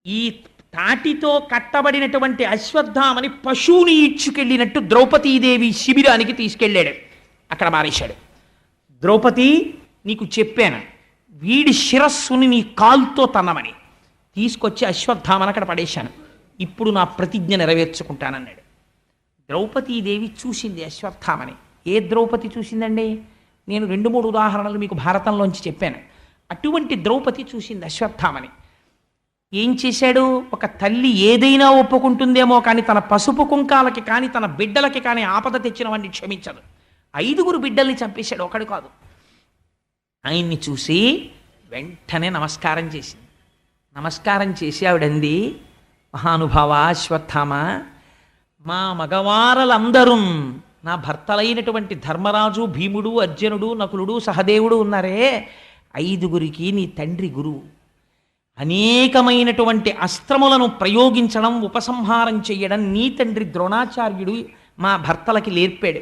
ఈ తాటితో కట్టబడినటువంటి అశ్వత్థామని పశువుని ఈడ్చుకెళ్ళినట్టు ద్రౌపదీదేవి శిబిరానికి తీసుకెళ్ళాడు. అక్కడ మారేశాడు. ద్రౌపది, నీకు చెప్పాను వీడి శిరస్సుని నీ కాలుతో తన్నమని. తీసుకొచ్చి అశ్వత్థామని అక్కడ పడేశాను. ఇప్పుడు నా ప్రతిజ్ఞ నెరవేర్చుకుంటానన్నాడు. ద్రౌపదీదేవి చూసింది అశ్వత్థామని. ఏ ద్రౌపది చూసిందండి? నేను 2-3 ఉదాహరణలు మీకు భారతంలోంచి చెప్పాను. అటువంటి ద్రౌపది చూసింది అశ్వత్థామని. ఏం చేశాడు? ఒక తల్లి ఏదైనా ఒప్పుకుంటుందేమో కానీ తన పసుపు కుంకాలకి కానీ తన బిడ్డలకి కానీ ఆపద తెచ్చిన వాడిని క్షమించదు. 5 బిడ్డల్ని చంపేశాడు, ఒకడు కాదు. ఆయన్ని చూసి వెంటనే నమస్కారం చేసింది. నమస్కారం చేసి ఆవిడంది, మహానుభావ అశ్వత్థామ, మా మగవారలందరూ నా భర్తలైనటువంటి ధర్మరాజు, భీముడు, అర్జునుడు, నకులుడు, సహదేవుడు ఉన్నారే, 5 నీ తండ్రి గురువు. అనేకమైనటువంటి అస్త్రములను ప్రయోగించడం, ఉపసంహారం చేయడం నీ తండ్రి ద్రోణాచార్యుడు మా భర్తలకి నేర్పాడు.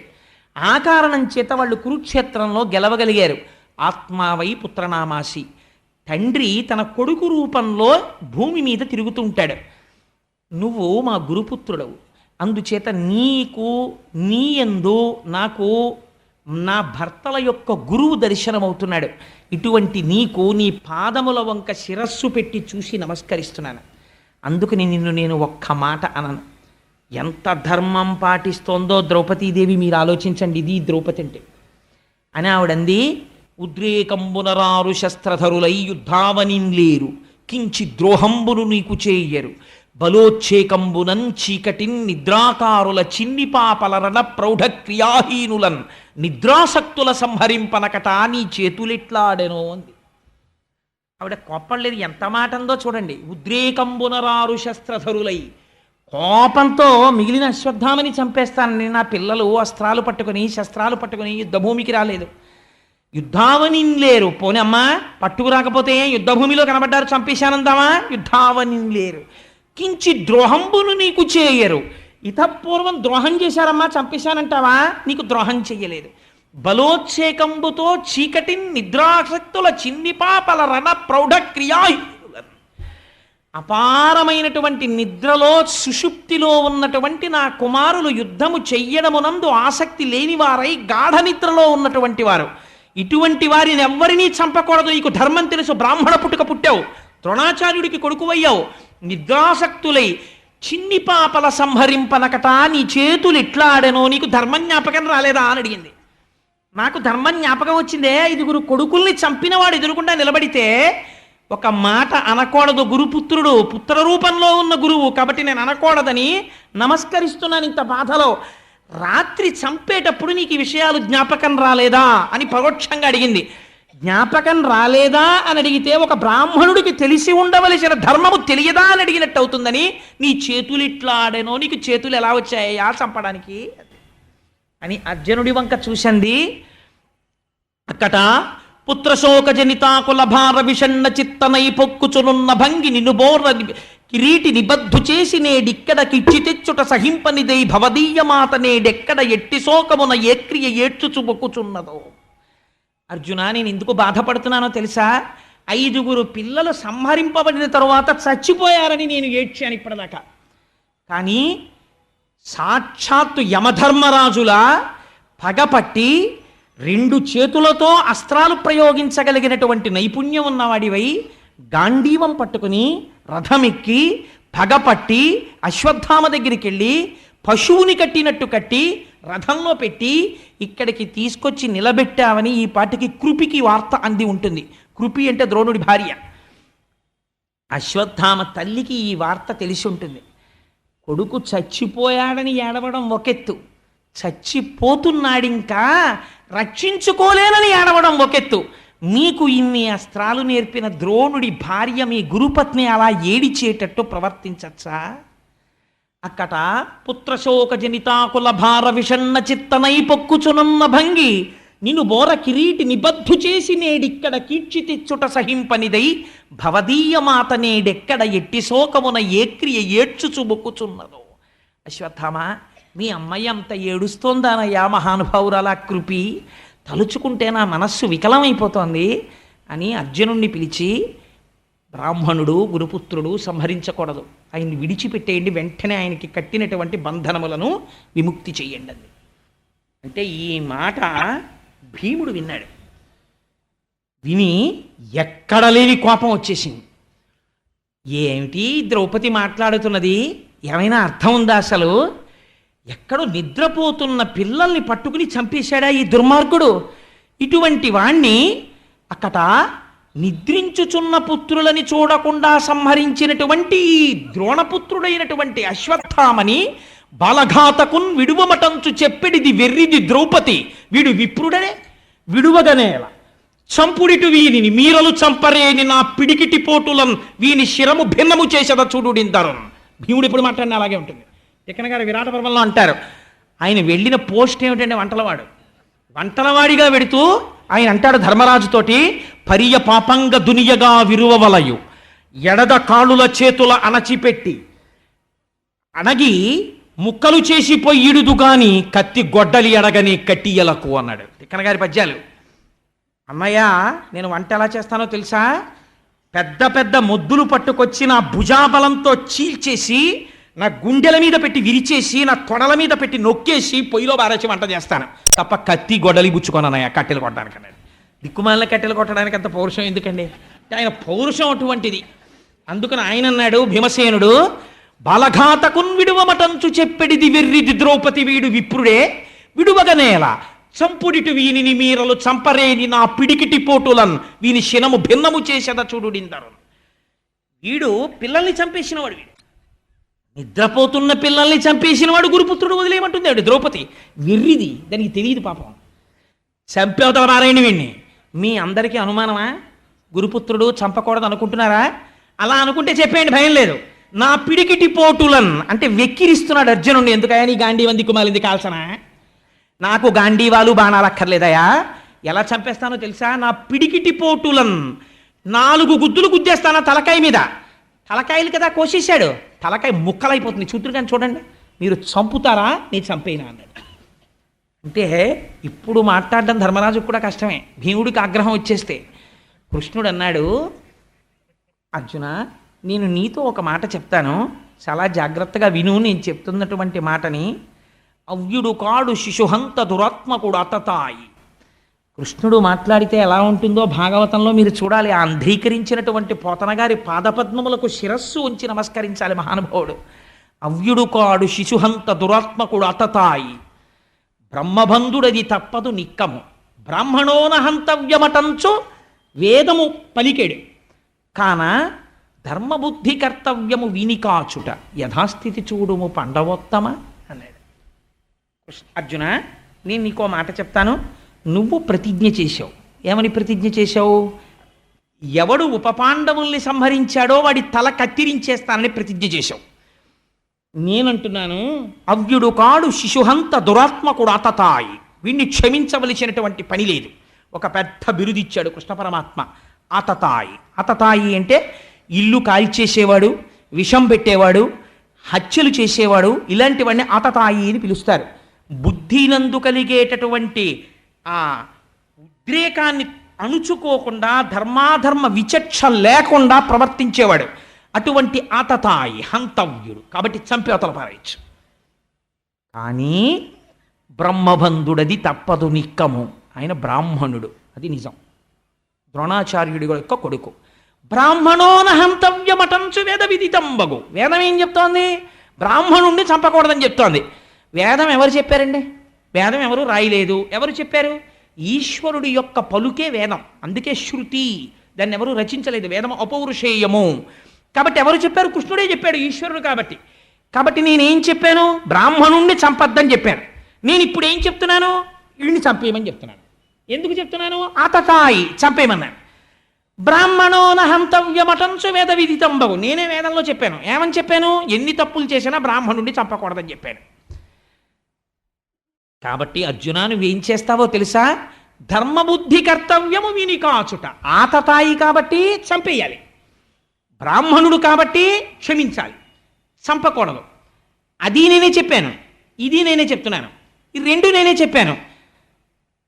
ఆ కారణం చేత వాళ్ళు కురుక్షేత్రంలో గెలవగలిగారు. ఆత్మావై పుత్రనామాసి. తండ్రి తన కొడుకు రూపంలో భూమి మీద తిరుగుతుంటాడు. నువ్వు మా గురుపుత్రుడవు. అందుచేత నీకు నీ యందు నాకు నా భర్తల యొక్క గురువు దర్శనమవుతున్నాడు. ఇటువంటి నీకు నీ పాదముల వంక శిరస్సు పెట్టి చూసి నమస్కరిస్తున్నాను. అందుకని నేను ఒక్క మాట అనను. ఎంత ధర్మం పాటిస్తోందో ద్రౌపదీదేవి, మీరు ఆలోచించండి. ఇది ద్రౌపది అంటే అని ఆవిడంది. ఉద్రేకంబునరారు శస్త్రధరులై యుద్ధావనిన్లేరు, కించి ద్రోహంబును నీకు చేయరు, బలోచ్చేకంబునన్ చీకటిన్ నిద్రాకారుల చిన్ని పాపలరణ ప్రౌఢ క్రియాహీనులన్ నిద్రాసక్తుల సంహరింపనకట నీ చేతులెట్లాడెనో అంది. ఆవిడ కోపం లేదు, ఎంత మాట అందో చూడండి. ఉద్రేకంబునరారు శస్త్రధరులై, కోపంతో మిగిలిన అశ్వత్థామని చంపేస్తానని నా పిల్లలు అస్త్రాలు పట్టుకుని శస్త్రాలు పట్టుకుని యుద్ధభూమికి రాలేదు. యుద్ధావనిన్లేరు. పోనీ అమ్మా పట్టుకు రాకపోతే యుద్ధభూమిలో కనబడ్డారు, చంపేశానందామా? యుద్ధావనిన్లేరు. కించి ద్రోహంబును నీకు చేయరు. ఇతపూర్వం ద్రోహం చేశారమ్మా, చంపేశానంటావా? నీకు ద్రోహం చెయ్యలేదు. బలోచ్చేకంబుతో చీకటిన్ నిద్రాసక్తుల చిన్ని పాపల రణ ప్రౌఢ క్రియాహీనుల, అపారమైనటువంటి నిద్రలో సుషుప్తిలో ఉన్నటువంటి నా కుమారులు యుద్ధము చెయ్యడమునందు ఆసక్తి లేనివారై గాఢ నిద్రలో ఉన్నటువంటి వారు. ఇటువంటి వారిని ఎవ్వరినీ చంపకూడదు. నీకు ధర్మం తెలుసు. బ్రాహ్మణ పుట్టుక పుట్టావు, ద్రోణాచార్యుడికి కొడుకువయ్యావు. నిద్రాసక్తులై చిన్ని పాపల సంహరింపనకట నీ చేతులు ఎట్లా ఆడెనో, నీకు ధర్మం జ్ఞాపకం రాలేదా అని అడిగింది. నాకు ధర్మం జ్ఞాపకం వచ్చిందే. 5 కొడుకుల్ని చంపినవాడు ఎదురుకుండా నిలబడితే ఒక మాట అనకూడదు. గురుపుత్రుడు, పుత్ర రూపంలో ఉన్న గురువు కాబట్టి నేను అనకూడదని నమస్కరిస్తున్నాను ఇంత బాధలో. రాత్రి చంపేటప్పుడు నీకు ఈ విషయాలు జ్ఞాపకం రాలేదా అని పరోక్షంగా అడిగింది. జ్ఞాపకం రాలేదా అని అడిగితే ఒక బ్రాహ్మణుడికి తెలిసి ఉండవలసిన ధర్మము తెలియదా అని అడిగినట్టు అవుతుందని, నీ చేతులు ఇట్లా ఆడేనో, నీకు చేతులు ఎలా వచ్చాయా చంపడానికి అని అర్జునుడి వంక చూసింది. అక్కట పుత్రశోక జనితాకుల భార విషణ్ణ చిత్తనై పొక్కుచునున్న భంగి నిన్ను బోర్ర కిరీటి నిబద్ధు చేసి నేడిక్కడ కిచ్చి తెచ్చుట సహింపనిదై భవదీయమాత నేడెక్కడ ఎట్టి శోకమున ఏ క్రియ ఏడ్చుచు మొక్కుచున్నదో. అర్జున, నేను ఎందుకు బాధపడుతున్నానో తెలుసా? 5 పిల్లలు సంహరింపబడిన తరువాత చచ్చిపోయారని నేను ఏడ్చాను ఇప్పటిదాకా. కానీ సాక్షాత్తు యమధర్మరాజులా పగపట్టి 2 చేతులతో అస్త్రాలు ప్రయోగించగలిగినటువంటి నైపుణ్యం ఉన్నవాడివై గాంధీవం పట్టుకుని రథమెక్కి పగపట్టి అశ్వత్థామ దగ్గరికి వెళ్ళి పశువుని కట్టినట్టు కట్టి రథంలో పెట్టి ఇక్కడికి తీసుకొచ్చి నిలబెట్టావని ఈ పాటికి కృపికి వార్త అంది ఉంటుంది. కృపి అంటే ద్రోణుడి భార్య. అశ్వత్థామ తల్లికి ఈ వార్త తెలిసి ఉంటుంది. కొడుకు చచ్చిపోయాడని ఏడవడం ఒకెత్తు, చచ్చిపోతున్నాడింకా రక్షించుకోలేనని ఏడవడం ఒకెత్తు. మీకు ఇన్ని అస్త్రాలు నేర్పిన ద్రోణుడి భార్య మీ గురుపత్ని అలా ఏడిచేటట్టు ప్రవర్తించచ్చా? అక్కట పుత్రశోక జనితాకుల భార విషణ్ణ చిత్తనై పొక్కుచునున్న భంగి నిన్ను బోర కిరీటి నిబద్ధు చేసి నేడిక్కడ కీర్చి తెచ్చుట సహింపనిదై భవదీయమాత నేడెక్కడ ఎట్టి శోకమున ఏ క్రియ ఏడ్చుచు మొక్కుచున్నదో. అశ్వత్థామ, మీ అమ్మాయి అంత ఏడుస్తోందానయ్యా మహానుభావురాలా కృపి, తలుచుకుంటే నా మనస్సు వికలమైపోతోంది అని అర్జునుణ్ణి పిలిచి, బ్రాహ్మణుడు గురుపుత్రుడు సంహరించకూడదు, ఆయన్ని విడిచిపెట్టేయండి, వెంటనే ఆయనకి కట్టినటువంటి బంధనములను విముక్తి చెయ్యండి అంది. అంటే ఈ మాట భీముడు విన్నాడు. విని ఎక్కడ లేని కోపం వచ్చేసింది. ఏమిటి ద్రౌపది మాట్లాడుతున్నది, ఏమైనా అర్థం ఉందా అసలు? ఎక్కడో నిద్రపోతున్న పిల్లల్ని పట్టుకుని చంపేశాడా ఈ దుర్మార్గుడు? ఇటువంటి వాణ్ణి అక్కట నిద్రించుచున్న పుత్రులని చూడకుండా సంహరించినటువంటి ద్రోణపుత్రుడైనటువంటి అశ్వత్థామని బలఘాతకున్ విడువమటంచు చెప్పెడిది వెర్రిది ద్రౌపది, వీడు విప్రుడనే విడువగనేల చంపుడిటు వీనిని మీరలు చంపరేని నా పిడికిటి పోటులను వీని శిరము భిన్నము చేసేద చూడుడిందరు. భీముడు ఎప్పుడు మాట్లాడినా అలాగే ఉంటుంది. తిక్కన గారు విరాట పర్వంలో అంటారు, ఆయన వెళ్ళిన పోస్ట్ ఏమిటంటే వంటలవాడిగా వెడుతూ ఆయన అంటాడు ధర్మరాజుతోటి, పరియ పాపంగ దునియగా విరువవలయు ఎడద కాళ్ళుల చేతుల అణచిపెట్టి అణగి ముక్కలు చేసి పొయ్యిడుదు గాని కత్తి గొడ్డలి ఎడగని కట్టియలకు అన్నాడు. తిక్కన గారి పద్యాలు. అమ్మయ్య, నేను వంట ఎలా చేస్తానో తెలుసా? పెద్ద పెద్ద మొద్దులు పట్టుకొచ్చి నా భుజాబలంతో చీల్చేసి నా గుండెల మీద పెట్టి విరిచేసి నా తొడల మీద పెట్టి నొక్కేసి పొయ్యిలో బారేసి వంట చేస్తాను తప్ప కత్తి గొడ్డలి గుచ్చుకోనన్నయ్య కట్టెలు కొట్టడానికి అన్నాడు. దిక్కుమాలిన కట్టెలు కొట్టడానికి అంత పౌరుషం ఎందుకండి? ఆయన పౌరుషం అటువంటిది. అందుకని ఆయన అన్నాడు భీమసేనుడు, బలఘాతకున్ విడువమటంచు చెప్పెడిది వెర్రిది ద్రౌపది, వీడు విప్రుడే విడువగనేలా చంపుడిటు వీనిని మీరలు చంపరేని నా పిడికిటి పోటులన్ వీని శినము భిన్నము చేసేద చూడుడిందరు. వీడు పిల్లల్ని చంపేసినవాడు, వీడు నిద్రపోతున్న పిల్లల్ని చంపేసినవాడు గురుపుత్రుడు వదిలేయమంటుంది ఆవిడ ద్రౌపది. వెర్రిది, దానికి తెలియదు పాపం. చంపేవతల నారాయణ వీణ్ణి. మీ అందరికీ అనుమానమా? గురుపుత్రుడు చంపకూడదు అనుకుంటున్నారా? అలా అనుకుంటే చెప్పేయండి, భయం లేదు. నా పిడికిటి పోటులన్ అంటే వెక్కిరిస్తున్నాడు అర్జునుడిని. ఎందుకయా నీ గాంధీవం దిక్కుమాలింది కాల్సనా? నాకు గాంధీవాలు బాణాలు అక్కర్లేదయా. ఎలా చంపేస్తానో తెలుసా? నా పిడికిటి పోటులన్ 4 గుద్దులు గుద్దేస్తానా తలకాయ మీద. తలకాయలు కదా కోసేశాడు, తలకాయ ముక్కలైపోతుంది. చూతురు కానీ చూడండి, మీరు చంపుతారా నేను చంపేనా అన్నాడు. అంటే ఇప్పుడు మాట్లాడడం ధర్మరాజుకు కూడా కష్టమే. భీముడికి ఆగ్రహం వచ్చేస్తే కృష్ణుడు అన్నాడు, అర్జున నేను నీతో ఒక మాట చెప్తాను, చాలా జాగ్రత్తగా విను. నేను చెప్తున్నటువంటి మాటని. అవ్యుడు కాడు శిశుహంత దురాత్మకుడు అతతాయి. కృష్ణుడు మాట్లాడితే ఎలా ఉంటుందో భాగవతంలో మీరు చూడాలి. ఆ అంధీకరించినటువంటి పోతనగారి పాదపద్మములకు శిరస్సు ఉంచి నమస్కరించాలి మహానుభావుడు. అవ్యుడు కాడు శిశుహంత దురాత్మకుడు అతతాయి, బ్రహ్మబంధుడది తప్పదు నిక్కము, బ్రాహ్మణోన హంతవ్యమటంచు వేదము పలికెడు, కాన ధర్మబుద్ధి కర్తవ్యము వినికాచుట యథాస్థితి చూడుము పండవోత్తమ అన్నాడు. అర్జున నేను నీకో మాట చెప్తాను. నువ్వు ప్రతిజ్ఞ చేశావు. ఏమని ప్రతిజ్ఞ చేశావు? ఎవడు ఉపపాండవుల్ని సంహరించాడో వాడి తల కత్తిరించేస్తానని ప్రతిజ్ఞ చేశావు. నేనంటున్నాను, అవ్యుడు కాడు శిశుహంత దురాత్మకుడు అతతాయి, వీణ్ణి క్షమించవలసినటువంటి పని లేదు. ఒక పెద్ద బిరుదిచ్చాడు కృష్ణ పరమాత్మ, అతతాయి. అతతాయి అంటే ఇల్లు కాల్చేసేవాడు, విషం పెట్టేవాడు, హత్యలు చేసేవాడు, ఇలాంటివన్నీ అతతాయి అని పిలుస్తారు. బుద్ధినందు కలిగేటటువంటి ఆ ఉద్రేకాన్ని అణుచుకోకుండా ధర్మాధర్మ విచక్ష లేకుండా ప్రవర్తించేవాడు. అటువంటి ఆతతాయి హంతవ్యుడు, కాబట్టి చంపేవతల పారేయచ్చు. కానీ బ్రహ్మబంధుడది తప్పదు నిక్కము. ఆయన బ్రాహ్మణుడు, అది నిజం. ద్రోణాచార్యుడి యొక్క కొడుకు. బ్రాహ్మణోన హంతవ్యమటంచు వేద విదితంబగు. వేదం ఏం చెప్తోంది? బ్రాహ్మణుణ్ణి చంపకూడదని చెప్తోంది. వేదం ఎవరు చెప్పారండి? వేదం ఎవరు రాయలేదు. ఎవరు చెప్పారు? ఈశ్వరుడి యొక్క పలుకే వేదం. అందుకే శృతి, దాన్ని ఎవరు రచించలేదు. వేదం అపౌరుషేయము. కాబట్టి ఎవరు చెప్పారు? కృష్ణుడే చెప్పాడు, ఈశ్వరుడు కాబట్టి. కాబట్టి నేనేం చెప్పాను? బ్రాహ్మణుణ్ణి చంపద్దని చెప్పాను. నేను ఇప్పుడు ఏం చెప్తున్నాను? వీడిని చంపేయమని చెప్తున్నాను. ఎందుకు చెప్తున్నాను? ఆతతాయి చంపేయమన్నాను. బ్రాహ్మణోన హంతవ్యమటంచు వేద విదితంబగు. నేనే వేదంలో చెప్పాను. ఏమని చెప్పాను? ఎన్ని తప్పులు చేసినా బ్రాహ్మణుణ్ణి చంపకూడదని చెప్పాను. కాబట్టి అర్జున నువ్వేం చేస్తావో తెలుసా? ధర్మబుద్ధి కర్తవ్యము విని కాచుట. ఆతతాయి కాబట్టి చంపేయాలి, బ్రాహ్మణుడు కాబట్టి క్షమించాలి, చంపకూడదు. అది నేనే చెప్పాను, ఇది నేనే చెప్తున్నాను. ఈ రెండు నేనే చెప్పాను.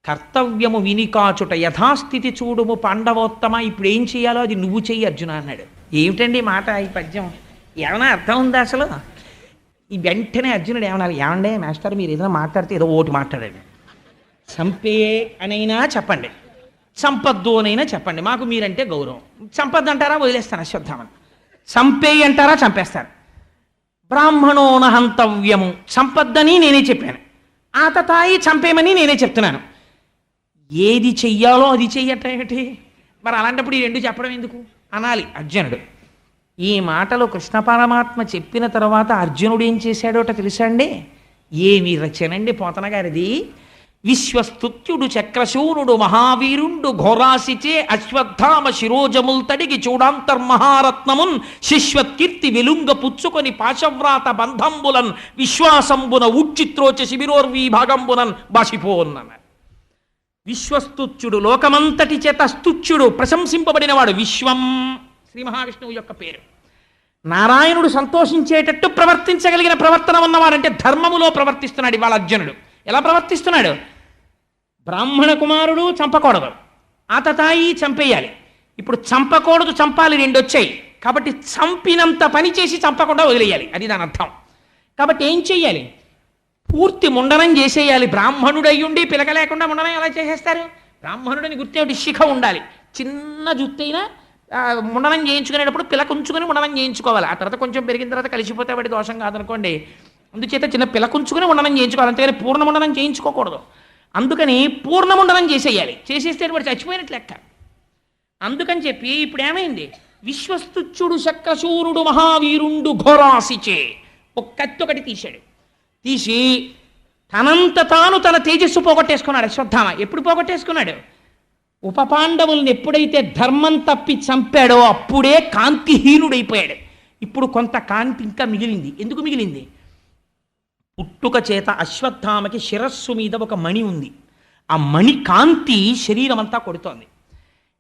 కర్తవ్యము వినికాచుట యథాస్థితి చూడుము పాండవోత్తమ, ఇప్పుడు ఏం చేయాలో అది నువ్వు చెయ్యి అర్జున అన్నాడు. ఏమిటండి ఈ మాట, ఈ పద్యం ఏమైనా అర్థం ఉందా అసలు? ఈ వెంటనే అర్జునుడు ఏమన్నారు, ఏమండే మాస్టర్ మీరు ఏదైనా మాట్లాడితే ఏదో ఓటు మాట్లాడండి, చంపే అనైనా చెప్పండి, సంపద్దు అనైనా చెప్పండి, మాకు మీరంటే గౌరవం. సంపద్దు అంటారా, వదిలేస్తాను అశ్వత్థామని. చంపేయి అంటారా, చంపేస్తాను. బ్రాహ్మణోన హంతవ్యము సంపద్దని నేనే చెప్పాను, ఆతతాయి చంపేమని నేనే చెప్తున్నాను. ఏది చెయ్యాలో అది చెయ్యటేమిటి మరి? అలాంటప్పుడు ఈ రెండు చెప్పడం ఎందుకు అనాలి అర్జునుడు. ఈ మాటలు కృష్ణ పరమాత్మ చెప్పిన తర్వాత అర్జునుడు ఏం చేశాడోట తెలుసా అండి? ఏమి రచనండి పోతన గారిది. విశ్వస్తుత్యుడు చక్రశూరుడు మహావీరుండు ఘోరాసిచే అశ్వత్థామ శిరోజముల్ తడిగి చూడాంతర్మహారత్నమున్ శిశ్వత్కీర్తి వెలుంగ పుచ్చుకొని పాశవ్రాత బంధంబులన్ విశ్వాసంబున ఉచ్చిత్రోచ శిబిరోర్వీ భాగంబునన్ బాసిపోన్నన్నారు. విశ్వస్తుత్యుడు లోకమంతటి చేత స్తుత్యుడు ప్రశంసింపబడినవాడు. విశ్వం శ్రీ మహావిష్ణువు యొక్క పేరు. నారాయణుడు సంతోషించేటట్టు ప్రవర్తించగలిగిన ప్రవర్తన ఉన్నవాడంటే ధర్మములో ప్రవర్తిస్తున్నాడు ఇవాళ అర్జునుడు. ఎలా ప్రవర్తిస్తున్నాడు? బ్రాహ్మణ కుమారుడు చంపకూడదు, ఆతతాయి చంపేయాలి. ఇప్పుడు చంపకూడదు చంపాలి రెండు వచ్చాయి కాబట్టి చంపినంత పని చేసి చంపకుండా వదిలేయాలి, అది దాని అర్థం. కాబట్టి ఏం చెయ్యాలి? పూర్తి ముండనం చేసేయాలి. బ్రాహ్మణుడై ఉండి పిలక లేకుండా ముండనం ఎలా చేసేస్తారు? బ్రాహ్మణుడిని గుర్తేమిటి? శిఖ ఉండాలి. చిన్న జుత్తైనా ముండనం చేయించుకునేటప్పుడు పిలక ఉంచుకొని ముండనం చేయించుకోవాలి. ఆ తర్వాత కొంచెం పెరిగిన తర్వాత కలిసిపోతే వాడి దోషం కాదనుకోండి. అందుచేత చిన్న పిలకుంచుకుని ఉండనం చేయించుకోవాలి, అంతేగాని పూర్ణముండనం చేయించుకోకూడదు. అందుకని పూర్ణముండనం చేసేయాలి. చేసేస్తే వాడు చచ్చిపోయినట్లు లెక్క. అందుకని చెప్పి ఇప్పుడు ఏమైంది? విశ్వస్తుత్యుడు చక్రశూరుడు మహావీరుండు ఘోరాసిచే ఒక కత్తి ఒకటి తీశాడు. తీసి తనంత తాను తన తేజస్సు పోగొట్టేసుకున్నాడు అశ్వత్థామ. ఎప్పుడు పోగొట్టేసుకున్నాడు? ఉపపాండవుల్ని ఎప్పుడైతే ధర్మం తప్పి చంపాడో అప్పుడే కాంతిహీనుడైపోయాడు. ఇప్పుడు కొంత కాంతి ఇంకా మిగిలింది. ఎందుకు మిగిలింది? పుట్టుక చేత అశ్వత్థామకి శిరస్సు మీద ఒక మణి ఉంది. ఆ మణి కాంతి శరీరం అంతా కొడుతోంది.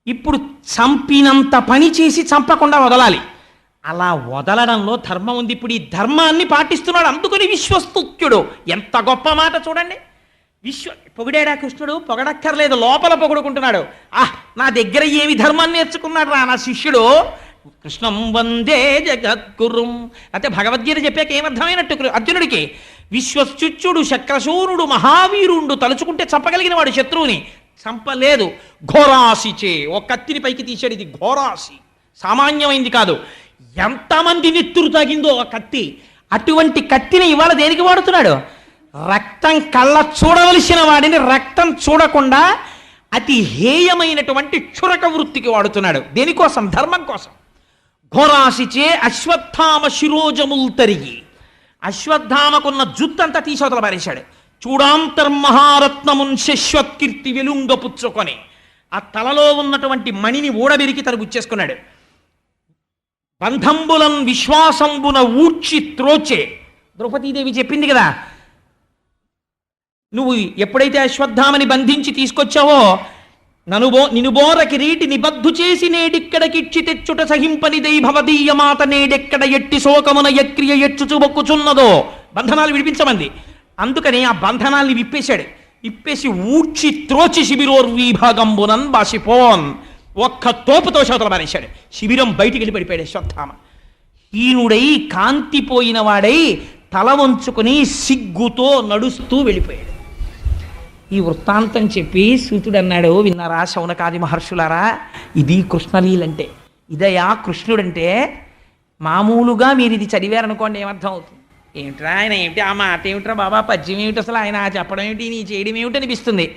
ఇప్పుడు చంపినంత పని చేసి చంపకుండా వదలాలి. అలా వదలడంలో ధర్మం ఉంది. ఇప్పుడు ఈ ధర్మాన్ని పాటిస్తున్నాడు. అందుకని విశ్వస్తుత్యుడు. ఎంత గొప్ప మాట చూడండి. పొగిడాడా కృష్ణుడు? పొగడక్కర్లేదు, లోపల పొగుడుకుంటున్నాడు. నా దగ్గర ఏమి ధర్మాన్ని నేర్చుకున్నాడు రా నా శిష్యుడు. కృష్ణం వందే జగద్గురుం అంటే భగవద్గీత చెప్పాక ఏమర్థమైనట్టు అర్జునుడికి? విశ్వస్తుత్యుడు చక్రశూరుడు మహావీరుండు తలుచుకుంటే చంపగలిగిన వాడు శత్రువుని. చంపలేదు. ఘోరాసిచే ఒక కత్తిని పైకి తీశాడు. ఇది ఘోరాసి, సామాన్యమైంది కాదు. ఎంతమంది నెత్తురు తాగిందో ఆ కత్తి. అటువంటి కత్తిని ఇవాళ దేనికి వాడుతున్నాడు? రక్తం కళ్ళ చూడవలసిన వాడిని రక్తం చూడకుండా అతి హేయమైనటువంటి క్షురక వృత్తికి వాడుతున్నాడు. దేనికోసం? ధర్మం కోసం. ఘోరాసిచే అశ్వత్థామ శిరోజముల్ తరిగి, అశ్వత్థామకున్న జుత్తంతా తీసవతల పారేశాడు. చూడాంతర్మహారత్నమున్ శశ్వత్కీర్తి వెలుంగ పుచ్చుకొని ఆ తలలో ఉన్నటువంటి మణిని ఊడబెరికి తను గుచ్చేసుకున్నాడు. బంధంబులం విశ్వాసంబున ఊడ్చి త్రోచే. ద్రౌపదీదేవి చెప్పింది కదా, నువ్వు ఎప్పుడైతే అశ్వత్థామని బంధించి తీసుకొచ్చావో నినుబోర కిరీటి నిబద్ధు చేసి నేడిక్కడకిచ్చి తెచ్చుట సహింపని దైభవదీయ మాత నేడెక్కడ ఎట్టి శోకమున యక్రియ ఎచ్చుచు బొక్కుచున్నదో బంధనాలు విడిపించమంది. అందుకని ఆ బంధనాల్ని విప్పేశాడు. విప్పేసి ఊడ్చి త్రోచి శిబిరోర్వీ భాగంబునన్ బాసిపోన్ ఒక్క తోపుతో శోతలు మారేశాడు. శిబిరం బయటికి వెళ్ళి పడిపోయాడు అశ్వత్థామ. హీనుడై కాంతిపోయిన వాడై తల వంచుకొని సిగ్గుతో నడుస్తూ వెళ్ళిపోయాడు. ఈ వృత్తాంతం చెప్పి సూతుడు అన్నాడు, విన్నారా శౌనకాది మహర్షులారా, ఇది కృష్ణలీలంటే. ఇదయా కృష్ణుడంటే. మామూలుగా మీరు ఇది చదివారనుకోండి ఏమర్థం అవుతుంది? ఏమిట్రా ఆయన ఏమిటి, ఆ మాట ఏమిట్రా బాబా, పద్యం ఏమిటి అసలు, ఆయన చెప్పడం ఏమిటి, నీ చేయడం ఏమిటి అనిపిస్తుంది.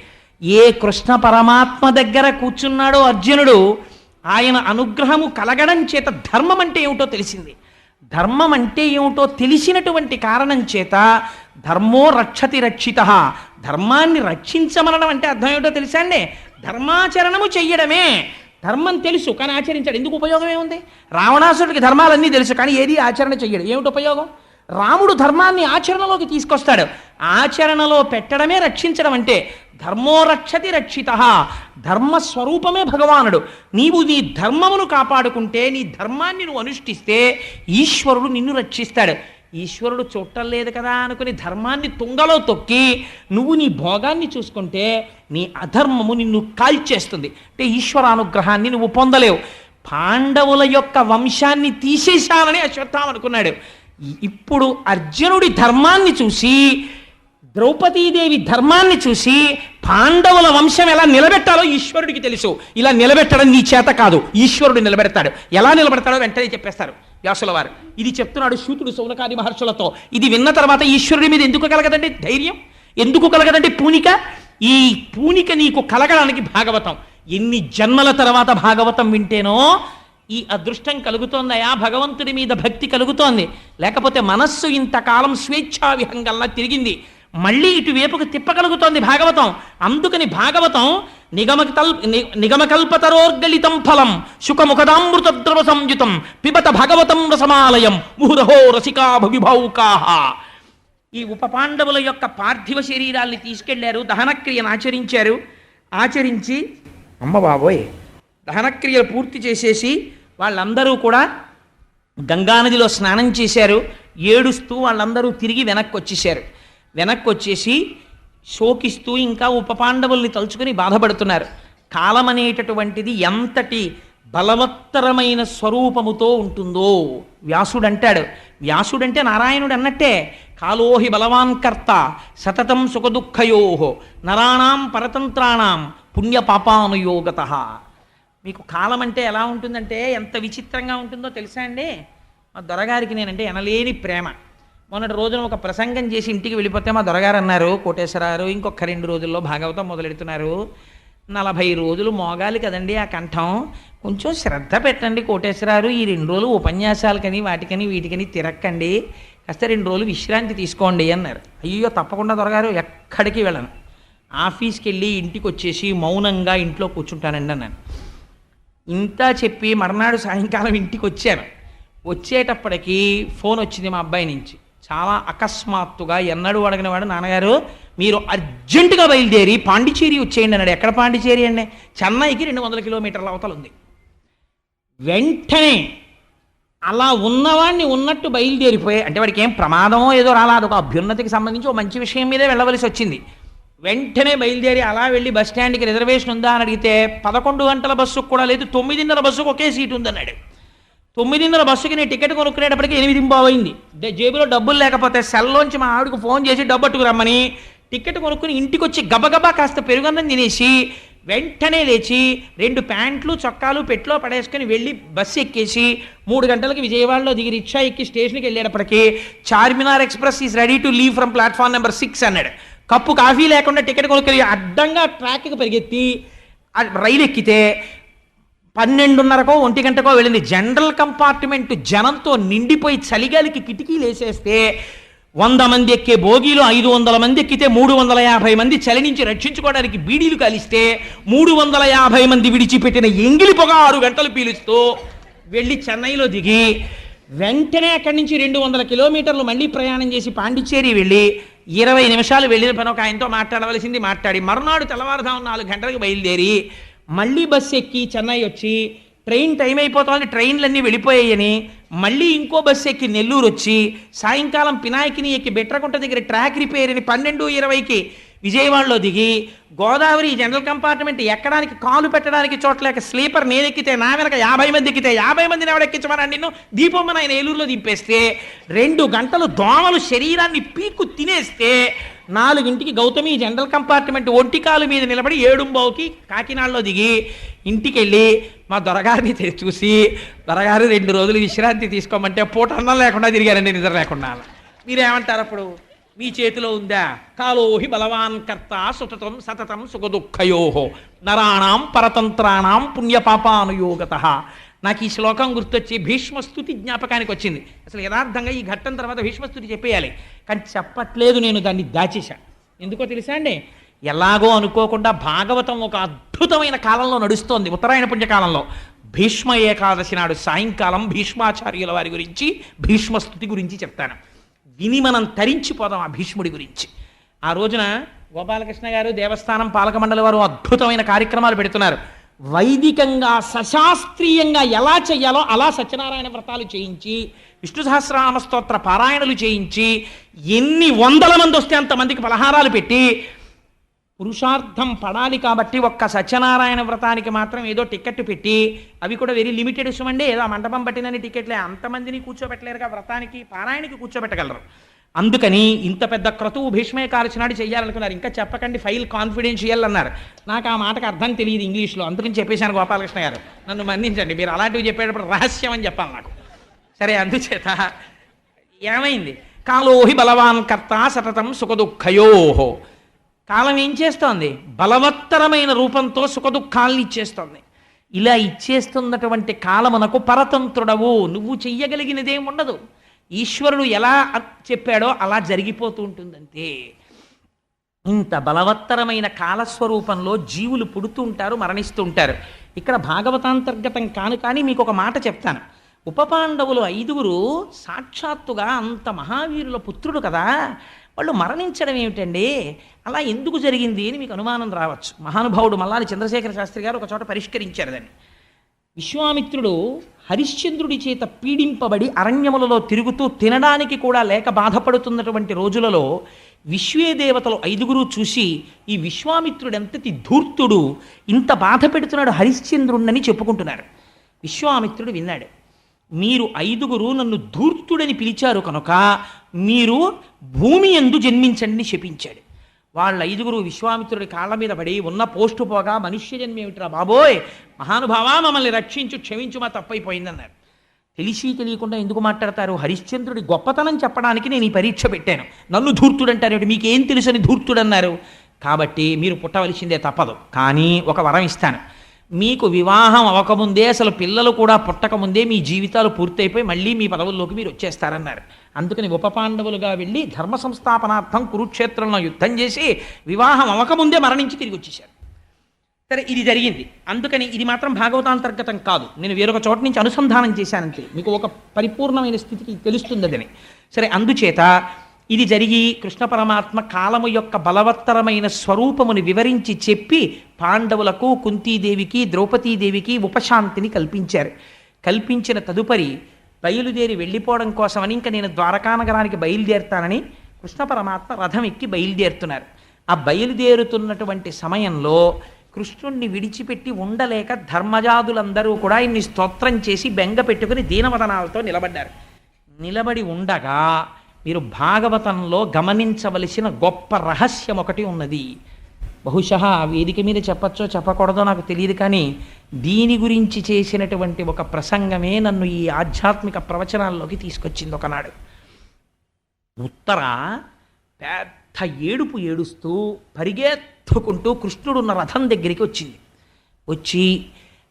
ఏ కృష్ణ పరమాత్మ దగ్గర కూర్చున్నాడో అర్జునుడు, ఆయన అనుగ్రహము కలగడం చేత ధర్మం అంటే ఏమిటో తెలిసింది. ధర్మం అంటే ఏమిటో తెలిసినటువంటి కారణం చేత ధర్మో రక్షతి రక్షిత, ధర్మాన్ని రక్షించమనడం అంటే అర్థం ఏమిటో తెలుసా అండి? ధర్మాచరణము చెయ్యడమే. ధర్మం తెలుసు కానీ ఆచరించాడు. ఎందుకు ఉపయోగం ఏముంది? రావణాసుడికి ధర్మాలన్నీ తెలుసు కానీ ఏది ఆచరణ చెయ్యడు. ఏమిటి ఉపయోగం? రాముడు ధర్మాన్ని ఆచరణలోకి తీసుకొస్తాడు. ఆచరణలో పెట్టడమే రక్షించడం అంటే. ధర్మో రక్షతి రక్షిత, ధర్మస్వరూపమే భగవానుడు. నీవు నీ ధర్మమును కాపాడుకుంటే, నీ ధర్మాన్ని నువ్వు అనుష్ఠిస్తే ఈశ్వరుడు నిన్ను రక్షిస్తాడు. ఈశ్వరుడు చూడటం లేదు కదా అనుకుని ధర్మాన్ని తుంగలో తొక్కి నువ్వు నీ భోగాన్ని చూసుకుంటే నీ అధర్మము నిన్ను కాల్చేస్తుంది. అంటే ఈశ్వరానుగ్రహాన్ని నువ్వు పొందలేవు. పాండవుల యొక్క వంశాన్ని తీసేశానని అశ్వత్థామ అనుకున్నాడు. ఇప్పుడు అర్జునుడి ధర్మాన్ని చూసి, ద్రౌపదీదేవి ధర్మాన్ని చూసి పాండవుల వంశం ఎలా నిలబెట్టాలో ఈశ్వరుడికి తెలుసు. ఇలా నిలబెట్టడం నీ చేత కాదు, ఈశ్వరుడు నిలబెడతాడు. ఎలా నిలబెడతాడో వెంటనే చెప్పేస్తారు వ్యాసుల వారు. ఇది చెప్తున్నాడు శూతుడు శౌనకాది మహర్షులతో. ఇది విన్న తర్వాత ఈశ్వరుడి మీద ఎందుకు కలగదండి ధైర్యం, ఎందుకు కలగదండి పూనిక? ఈ పూనిక నీకు కలగడానికి భాగవతం. ఎన్ని జన్మల తర్వాత భాగవతం వింటేనో ఈ అదృష్టం కలుగుతోందయా, భగవంతుడి మీద భక్తి కలుగుతోంది. లేకపోతే మనస్సు ఇంతకాలం స్వేచ్ఛా విహంగంలా తిరిగింది, మళ్ళీ ఇటువైపుకు తిప్పగలుగుతోంది భాగవతం. అందుకని భాగవతం నిగమకల్పతరోర్గలితం ఫలం శుకముఖదామృతద్రవ సంయుతం పిబత భగవతం రసమాలయం ముహురహో రసికా భవిభౌకాహ. ఈ ఉప పాండవుల యొక్క పార్థివ శరీరాల్ని తీసుకెళ్లారు, దహనక్రియను ఆచరించారు. ఆచరించి అమ్మ బాబోయ్ దహనక్రియలు పూర్తి చేసేసి వాళ్ళందరూ కూడా గంగానదిలో స్నానం చేశారు. ఏడుస్తూ వాళ్ళందరూ తిరిగి వెనక్కి వచ్చేసారు. వెనక్కి వచ్చేసి శోకిస్తూ ఇంకా ఉప పాండవుల్ని తలుచుకుని బాధపడుతున్నారు. కాలం అనేటటువంటిది ఎంతటి బలవత్తరమైన స్వరూపముతో ఉంటుందో వ్యాసుడు అంటాడు. వ్యాసుడంటే నారాయణుడు అన్నట్టే. కాలోహి బలవాన్ కర్త సతతం సుఖదుఃఖయో నరాణాం పరతంత్రాణం పుణ్యపాపానుయోగత. మీకు కాలం అంటే ఎలా ఉంటుందంటే ఎంత విచిత్రంగా ఉంటుందో తెలుసా అండి? మా దొరగారికి నేనంటే ఎనలేని ప్రేమ. మొన్నటి రోజున ఒక ప్రసంగం చేసి ఇంటికి వెళ్ళిపోతే మా దొరగారు అన్నారు, కోటేశ్వరారు ఇంకొక 2 రోజుల్లో భాగవతం మొదలెడుతున్నారు, 40 రోజులు మోగాలి కదండి ఆ కంఠం, కొంచెం శ్రద్ధ పెట్టండి కోటేశ్వరారు, ఈ 2 రోజులు ఉపన్యాసాలకని వాటికని వీటికని తిరక్కండి, కాస్త 2 రోజులు విశ్రాంతి తీసుకోండి అన్నారు. అయ్యో తప్పకుండా దొరగారు, ఎక్కడికి వెళ్ళను, ఆఫీస్కి వెళ్ళి ఇంటికి వచ్చేసి మౌనంగా ఇంట్లో కూర్చుంటానండి అన్నాను. ఇంత చెప్పి మర్నాడు సాయంకాలం ఇంటికి వచ్చాను. వచ్చేటప్పటికి ఫోన్ వచ్చింది మా అబ్బాయి నుంచి. చాలా అకస్మాత్తుగా, ఎన్నడూ అడిగిన వాడు, నాన్నగారు మీరు అర్జెంటుగా బయలుదేరి పాండిచేరి వచ్చేయండి అన్నాడు. ఎక్కడ పాండిచేరి అండి? చెన్నైకి 200 కిలోమీటర్ల అవతల ఉంది. వెంటనే అలా ఉన్నవాడిని ఉన్నట్టు బయలుదేరిపోయి, అంటే వాడికి ఏం ప్రమాదమో ఏదో రాలా, అదొక అభ్యున్నతికి సంబంధించి ఒక మంచి విషయం మీదే వెళ్ళవలసి వచ్చింది. వెంటనే బయలుదేరి అలా వెళ్ళి బస్ స్టాండ్కి రిజర్వేషన్ ఉందా అని అడిగితే 11 గంటల బస్సుకు కూడా లేదు, 9:30 బస్సుకు ఒకే సీటు ఉందన్నాడు. 9:30 బస్సుకి నేను టికెట్ కొనుక్కునేటప్పటికి 8:15 అయింది. జేబులో డబ్బులు లేకపోతే సెల్లోంచి మా ఆవిడకు ఫోన్ చేసి డబ్బట్టుకు రమ్మని టికెట్ కొనుక్కుని ఇంటికి వచ్చి గబగబా కాస్త పెరుగన్నం తినేసి వెంటనే లేచి 2 ప్యాంట్లు చొక్కాలు పెట్లో పడేసుకుని వెళ్ళి బస్సు ఎక్కేసి 3 గంటలకి విజయవాడలో దిగి రిక్షా ఎక్కి స్టేషన్కి వెళ్ళేటప్పటికి Charminar express is ready to leave from platform number 6 అన్నాడు. కప్పు కాఫీ లేకుండా టికెట్ కొనుక్కొని అడ్డంగా ట్రాక్కి పరిగెత్తి రైలు ఎక్కితే 12:30కో 1 గంటకో వెళ్ళింది. జనరల్ కంపార్ట్మెంట్ జనంతో నిండిపోయి చలిగాలికి కిటికీలు వేసేస్తే 100 మంది ఎక్కే బోగీలో 500 మంది ఎక్కితే 350 మంది చలి నుంచి రక్షించుకోవడానికి బీడీలు కాలిస్తే 350 మంది విడిచిపెట్టిన ఎంగిలి పొగ 6 గంటలు పీలుస్తూ వెళ్ళి చెన్నైలో దిగి వెంటనే అక్కడి నుంచి 200 కిలోమీటర్లు మళ్ళీ ప్రయాణం చేసి పాండిచ్చేరి వెళ్ళి 20 నిమిషాలు వెళ్ళిన పని ఒక ఆయనతో మాట్లాడవలసింది మాట్లాడి మరునాడు తెల్లవారుజాము 4 గంటలకు బయలుదేరి మళ్ళీ బస్సు ఎక్కి చెన్నై వచ్చి ట్రైన్ టైం అయిపోతుంది, ట్రైన్లన్నీ వెళ్ళిపోయాయని మళ్ళీ ఇంకో బస్సు ఎక్కి నెల్లూరు వచ్చి సాయంకాలం పినాయికిని ఎక్కి బెట్రకుంట దగ్గర ట్రాక్ రిపేర్ అని 12:20కి విజయవాడలో దిగి గోదావరి జనరల్ కంపార్ట్మెంట్ ఎక్కడానికి కాలు పెట్టడానికి చోట్లేక స్లీపర్ నేను ఎక్కితే నా వెనక 50 మంది ఎక్కితే 50 మందిని ఎవడ ఎక్కించమని నిన్ను దీపమ్మని ఆయన ఏలూరులో దింపేస్తే 2 గంటలు దోమలు శరీరాన్ని పీక్కు తినేస్తే 4ంటికి గౌతమి జనరల్ కంపార్ట్మెంట్ ఒంటికాలు మీద నిలబడి 7:15కి కాకినాడలో దిగి ఇంటికి వెళ్ళి మా దొరగారిని చూసి దొరగారు 2 రోజులు విశ్రాంతి తీసుకోమంటే పూట అన్నం లేకుండా తిరిగారండి, నిద్ర లేకుండా. మీరేమంటారు అప్పుడు? మీ చేతిలో ఉందా? కాలోహి బలవాన్ కర్త సుతతం సతతం సుఖదుఃఖయో నరాణాం పరతంత్రాణం పుణ్యపాపానుయోగత. నాకు ఈ శ్లోకం గుర్తొచ్చి భీష్మస్తుతి జ్ఞాపకానికి వచ్చింది. అసలు యథార్థంగా ఈ ఘట్టం తర్వాత భీష్మస్తుతి చెప్పేయాలి, కానీ చెప్పట్లేదు, నేను దాన్ని దాచేశా. ఎందుకో తెలుసా అండి? ఎలాగో అనుకోకుండా భాగవతం ఒక అద్భుతమైన కాలంలో నడుస్తోంది, ఉత్తరాయణ పుణ్యకాలంలో. భీష్మ ఏకాదశి నాడు సాయంకాలం భీష్మాచార్యుల వారి గురించి భీష్మస్తుతి గురించి చెప్తాను. విని మనం తరించిపోదాం ఆ భీష్ముడి గురించి. ఆ రోజున గోపాలకృష్ణ గారు దేవస్థానం పాలక మండలి వారు అద్భుతమైన కార్యక్రమాలు పెడుతున్నారు. వైదికంగా సశాస్త్రీయంగా ఎలా చెయ్యాలో అలా సత్యనారాయణ వ్రతాలు చేయించి విష్ణు సహస్రనామ స్తోత్ర పారాయణలు చేయించి ఎన్ని వందల మంది వస్తే అంతమందికి పలహారాలు పెట్టి పురుషార్థం పడాలి కాబట్టి ఒక్క సత్యనారాయణ వ్రతానికి మాత్రం ఏదో టికెట్ పెట్టి అవి కూడా వెరీ లిమిటెడ్ ఇష్టమండి, ఏదో మంటపం పట్టినని టికెట్లే, అంతమందిని కూర్చోబెట్టలేరుగా వ్రతానికి పారాయణకి కూర్చోబెట్టగలరు. అందుకని ఇంత పెద్ద క్రతువు భీష్మే కాల్చినాడు చెయ్యాలనుకున్నారు. ఇంకా చెప్పకండి, ఫైల్ కాన్ఫిడెన్షియల్ అన్నారు. నాకు ఆ మాటకు అర్థం తెలియదు ఇంగ్లీష్లో, అందుకని చెప్పేశాను గోపాలకృష్ణ గారు, నన్ను మన్నించండి, మీరు అలాంటివి చెప్పేటప్పుడు రహస్యం అని చెప్పాలి నాకు. సరే, అందుచేత ఏమైంది, కాలోహి బలవాన్ కర్త సతతం సుఖదుఃఖయోహో. కాలం ఏం చేస్తోంది, బలవత్తరమైన రూపంతో సుఖదుఖాల్ని ఇచ్చేస్తోంది. ఇలా ఇచ్చేస్తున్నటువంటి కాలమునకు పరతంత్రుడవు, నువ్వు చెయ్యగలిగినదేం ఉండదు. ఈశ్వరుడు ఎలా చెప్పాడో అలా జరిగిపోతూ ఉంటుందంతే. ఇంత బలవత్తరమైన కాలస్వరూపంలో జీవులు పుడుతూ ఉంటారు, మరణిస్తూ ఉంటారు. ఇక్కడ భాగవతాంతర్గతం కాను, కానీ మీకు ఒక మాట చెప్తాను. ఉపపాండవులు 5 సాక్షాత్తుగా అంత మహావీరుల పుత్రుడు కదా, వాళ్ళు మరణించడం ఏమిటండి, అలా ఎందుకు జరిగింది అని మీకు అనుమానం రావచ్చు. మహానుభావుడు మల్లాది చంద్రశేఖర శాస్త్రి గారు ఒక చోట పరిష్కరించారు దాన్ని. విశ్వామిత్రుడు హరిశ్చంద్రుడి చేత పీడింపబడి అరణ్యములలో తిరుగుతూ తినడానికి కూడా లేక బాధపడుతున్నటువంటి రోజులలో విశ్వేదేవతలు 5 చూసి ఈ విశ్వామిత్రుడు ఎంతటి ధూర్తుడు, ఇంత బాధ పెడుతున్నాడు హరిశ్చంద్రుడిని చెప్పుకుంటున్నారు. విశ్వామిత్రుడు విన్నాడు, మీరు 5 నన్ను ధూర్తుడని పిలిచారు కనుక మీరు భూమి యందు జన్మించండి శపించాడు. వాళ్ళ 5 విశ్వామిత్రుడి కాళ్ళ మీద పడి, ఉన్న పోస్టు పోగా మనుష్య జన్మ ఏమిట్రా బాబోయ్, మహానుభావా మమ్మల్ని రక్షించు, క్షమించు, మా తప్పైపోయిందన్నారు. తెలిసి తెలియకుండా ఎందుకు మాట్లాడతారు, హరిశ్చంద్రుడి గొప్పతనం చెప్పడానికి నేను ఈ పరీక్ష పెట్టాను, నన్ను ధూర్తుడు అంటారు, మీకేం తెలుసని ధూర్తుడు అన్నారు, కాబట్టి మీరు పుట్టవలసిందే తప్పదు. కానీ ఒక వరం ఇస్తాను, మీకు వివాహం అవ్వకముందే, అసలు పిల్లలు కూడా పుట్టకముందే మీ జీవితాలు పూర్తయిపోయి మళ్ళీ మీ పదవుల్లోకి మీరు వచ్చేస్తారన్నారు. అందుకని ఉపపాండవులుగా వెళ్ళి ధర్మ సంస్థాపనార్థం కురుక్షేత్రంలో యుద్ధం చేసి వివాహం అవ్వకముందే మరణించి తిరిగి వచ్చేశారు. సరే, ఇది జరిగింది. అందుకని ఇది మాత్రం భాగవతాంతర్గతం కాదు, నేను వేరొక చోట నుంచి అనుసంధానం చేశానంతే, మీకు ఒక పరిపూర్ణమైన స్థితికి తెలుస్తుంది అదని. సరే, అందుచేత ఇది జరిగి కృష్ణ పరమాత్మ కాలము యొక్క బలవత్తరమైన స్వరూపముని వివరించి చెప్పి పాండవులకు, కుంతీదేవికి, ద్రౌపదీదేవికి ఉపశాంతిని కల్పించారు. కల్పించిన తదుపరి బయలుదేరి వెళ్ళిపోవడం కోసమని ఇంకా నేను ద్వారకానగరానికి బయలుదేరుతానని కృష్ణ పరమాత్మ రథం ఎక్కి బయలుదేరుతున్నారు. ఆ బయలుదేరుతున్నటువంటి సమయంలో కృష్ణుణ్ణి విడిచిపెట్టి ఉండలేక ధర్మజాదులందరూ కూడా ఇన్ని స్తోత్రం చేసి బెంగ పెట్టుకుని దీనవదనాలతో నిలబడ్డారు. నిలబడి ఉండగా మీరు భాగవతంలో గమనించవలసిన గొప్ప రహస్యం ఒకటి ఉన్నది. బహుశా ఆ వేదిక మీద చెప్పచ్చో చెప్పకూడదో నాకు తెలియదు, కానీ దీని గురించి చేసినటువంటి ఒక ప్రసంగమే నన్ను ఈ ఆధ్యాత్మిక ప్రవచనాల్లోకి తీసుకొచ్చింది. ఒకనాడు ఉత్తర పెద్ద ఏడుపు ఏడుస్తూ పరిగెత్తుకుంటూ కృష్ణుడున్న రథం దగ్గరికి వచ్చింది. వచ్చి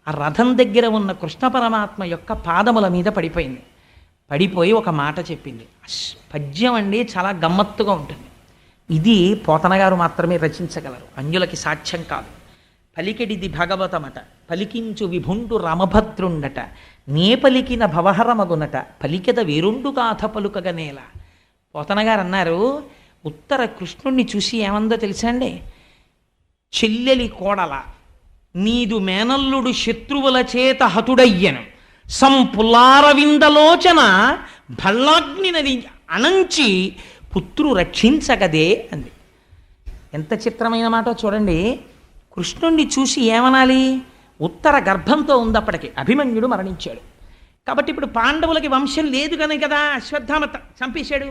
ఆ రథం దగ్గర ఉన్న కృష్ణ పరమాత్మ యొక్క పాదముల మీద పడిపోయింది. పడిపోయి ఒక మాట చెప్పింది. పద్యం అండి చాలా గమ్మత్తుగా ఉంటుంది. ఇది పోతన గారు మాత్రమే రచించగలరు, అన్యులకి సాధ్యం కాదు. పలికెడిది భాగవతమట, పలికించు విభుండు రామభద్రుండట, నే పలికిన భవహరమగునట, పలికెద వేరుండు గాథ పలుకగనేల. పోతన గారు అన్నారు, ఉత్తర కృష్ణుణ్ణి చూసి ఏమందో తెలుసా అండి, చెల్లెలి కోడల నీదు మేనల్లుడు శత్రువుల చేత హతుడయ్యను, సంపులారవిందలోచన భల్లాగ్ని నది అనంచి పుత్రు రక్షించగదే అంది. ఎంత చిత్రమైన మాట చూడండి. కృష్ణుణ్ణి చూసి ఏమనాలి, ఉత్తర గర్భంతో ఉందప్పటికి అభిమన్యుడు మరణించాడు కాబట్టి ఇప్పుడు పాండవులకి వంశం లేదు కనుక కదా అశ్వత్థామ చంపేశాడు.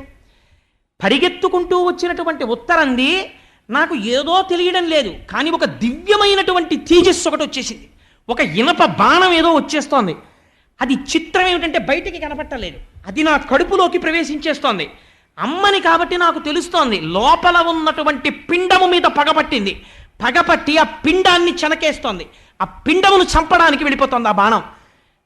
పరిగెత్తుకుంటూ వచ్చినటువంటి ఉత్తరంది నాకు ఏదో తెలియడం లేదు, కానీ ఒక దివ్యమైనటువంటి తేజస్సు ఒకటి వచ్చేసింది, ఒక ఇనప బాణం ఏదో వచ్చేస్తోంది. అది చిత్రం ఏమిటంటే బయటికి కనపట్టలేదు, అది నా కడుపులోకి ప్రవేశించేస్తోంది. అమ్మని కాబట్టి నాకు తెలుస్తోంది, లోపల ఉన్నటువంటి పిండము మీద పగపట్టింది, పగపట్టి ఆ పిండాన్ని చెనకేస్తోంది, ఆ పిండమును చంపడానికి వెళ్ళిపోతుంది ఆ బాణం.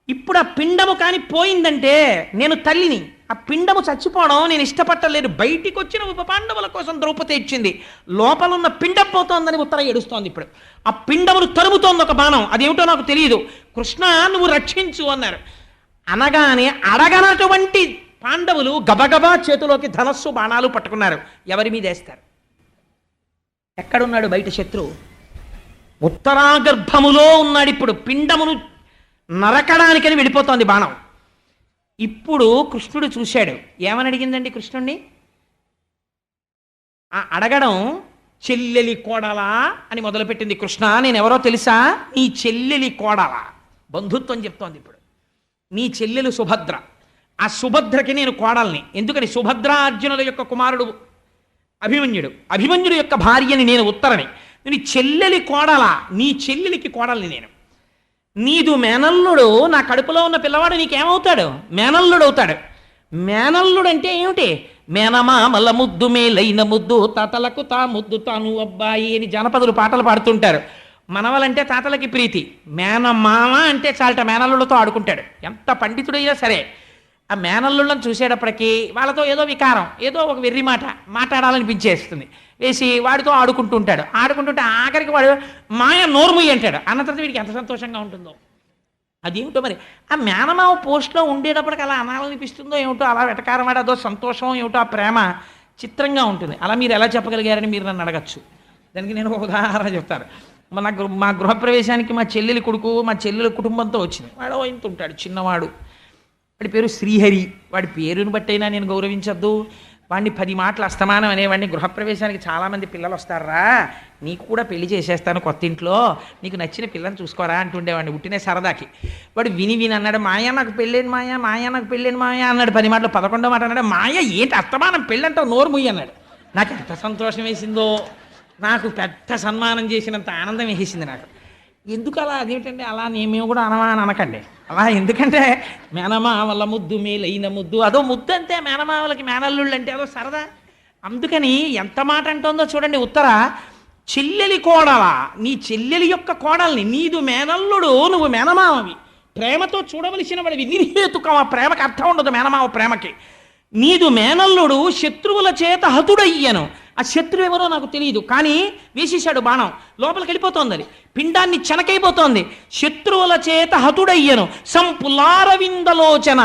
ఇప్పుడు ఆ పిండము కానీ పోయిందంటే నేను తల్లిని, ఆ పిండము చచ్చిపోవడం నేను ఇష్టపట్టలేదు. బయటికి వచ్చిన ఉప పాండవుల కోసం ద్రౌపది ఇచ్చింది, లోపల ఉన్న పిండం పోతోందని ఉత్తర ఏడుస్తోంది. ఇప్పుడు ఆ పిండమును తరుముతోంది ఒక బాణం, అదేమిటో నాకు తెలియదు. కృష్ణ నువ్వు రక్షించు అన్నారు. అనగానే అడగనటువంటి పాండవులు గబగబా చేతిలోకి ధనస్సు బాణాలు పట్టుకున్నారు. ఎవరి మీద వేస్తారు? ఎక్కడున్నాడు బయట శత్రువు? ఉత్తరాగర్భములో ఉన్నాడు. ఇప్పుడు పిండమును నరకడానికని వెళ్ళిపోతోంది బాణం. ఇప్పుడు కృష్ణుడు చూశాడు. ఏమని అడిగిందండి కృష్ణుణ్ణి? ఆ అడగడం చెల్లెలి కోడలా అని మొదలుపెట్టింది. కృష్ణ, నేనెవరో తెలుసా? నీ చెల్లెలి కోడలా. బంధుత్వం చెప్తోంది ఇప్పుడు. నీ చెల్లెలు సుభద్ర. ఆ సుభద్రకి నేను కోడల్ని. ఎందుకని? సుభద్ర అర్జునుల యొక్క కుమారుడు అభిమన్యుడు. అభిమన్యుడు యొక్క భార్యని నేను ఉత్తరని. నీ చెల్లెలి కోడలా? నీ చెల్లెలికి కోడల్ని నేను. నీదు మేనల్లుడు. నా కడుపులో ఉన్న పిల్లవాడు నీకేమవుతాడు? మేనల్లుడు అవుతాడు. మేనల్లుడు అంటే ఏమిటి? మేనమామల ముద్దు మేలైన ముద్దు, తాతలకు తా ముద్దు తాను అబ్బాయి అని జానపదులు పాటలు పాడుతుంటారు. మనవలంటే తాతలకి ప్రీతి. మేనమామ అంటే చాలట మేనల్లుడితో ఆడుకుంటాడు. ఎంత పండితుడైనా సరే ఆ మేనల్లుళ్ళని చూసేటప్పటికీ వాళ్ళతో ఏదో వికారం, ఏదో ఒక వెర్రి మాట మాట్లాడాలనిపించేస్తుంది. వేసి వాడితో ఆడుకుంటుంటాడు. ఆడుకుంటుంటే ఆఖరికి వాడు మాయ నోర్ముయ్యి అంటాడు. అన్న తర్వాత వీడికి ఎంత సంతోషంగా ఉంటుందో. అదేమిటో మరి. ఆ మేనమావ పోస్ట్లో ఉండేటప్పటికి అలా అనాలనిపిస్తుందో ఏమిటో, అలా వెటకారమాడ అదో సంతోషం ఏమిటో, ఆ ప్రేమ చిత్రంగా ఉంటుంది. అలా మీరు ఎలా చెప్పగలిగారని మీరు నన్ను అడగచ్చు. దానికి నేను ఒక ఉదాహరణ చెప్తాను. మా గృహప్రవేశానికి మా చెల్లెలి కొడుకు మా చెల్లెలి కుటుంబంతో వచ్చింది. వాడు ఇంత ఉంటాడు, చిన్నవాడు. వాడి పేరు శ్రీహరి. వాడి పేరుని బట్టయినా నేను గౌరవించద్దు. వాడిని 10 మాటలు అస్తమానం అనేవాడిని. గృహప్రవేశానికి చాలామంది పిల్లలు వస్తారా, నీకు కూడా పెళ్లి చేసేస్తాను కొత్త ఇంట్లో, నీకు నచ్చిన పిల్లని చూసుకోరా అంటుండేవాడిని ఉట్టినే సరదాకి. వాడు విని అన్నాడు, మాయా నాకు పెళ్ళేను మాయా, మాయా నాకు పెళ్ళేను మాయా అన్నాడు. 10 మాటలు 11వ మాట అన్నాడు, మాయ ఏంటి అస్తమానం పెళ్ళంటావు, నోరు ముయ్యి అన్నాడు. నాకు ఎంత సంతోషం వేసిందో, నాకు పెద్ద సన్మానం చేసినంత ఆనందం వేసేసింది నాకు. ఎందుకు అలా? అదేమిటండి అలా మేము కూడా అనమా అని అనకండి అలా. ఎందుకంటే మేనమావల ముద్దు మేలైన ముద్దు, అదో ముద్దు అంతే. మేనమావలకి మేనల్లుళ్ళు అంటే అదో సరదా. అందుకని ఎంత మాట అంటుందో చూడండి. ఉత్తర చెల్లెలి కోడలా? నీ చెల్లెలి యొక్క కోడల్ని. నీదు మేనల్లుడు, నువ్వు మేనమావవి. ప్రేమతో చూడవలసిన వాడివి. నిర్హేతుకం. ఆ ప్రేమకి అర్థం ఉండదు మేనమావ ప్రేమకి. నీదు మేనల్లుడు శత్రువుల చేత హతుడయ్యను. ఆ శత్రువు ఎవరో నాకు తెలియదు, కానీ వేసేశాడు బాణం. లోపలికి వెళ్ళిపోతోంది. అది పిండాన్ని చెనకైపోతోంది. శత్రువుల చేత హతుడయ్యను. సంపులారవిందలోచన.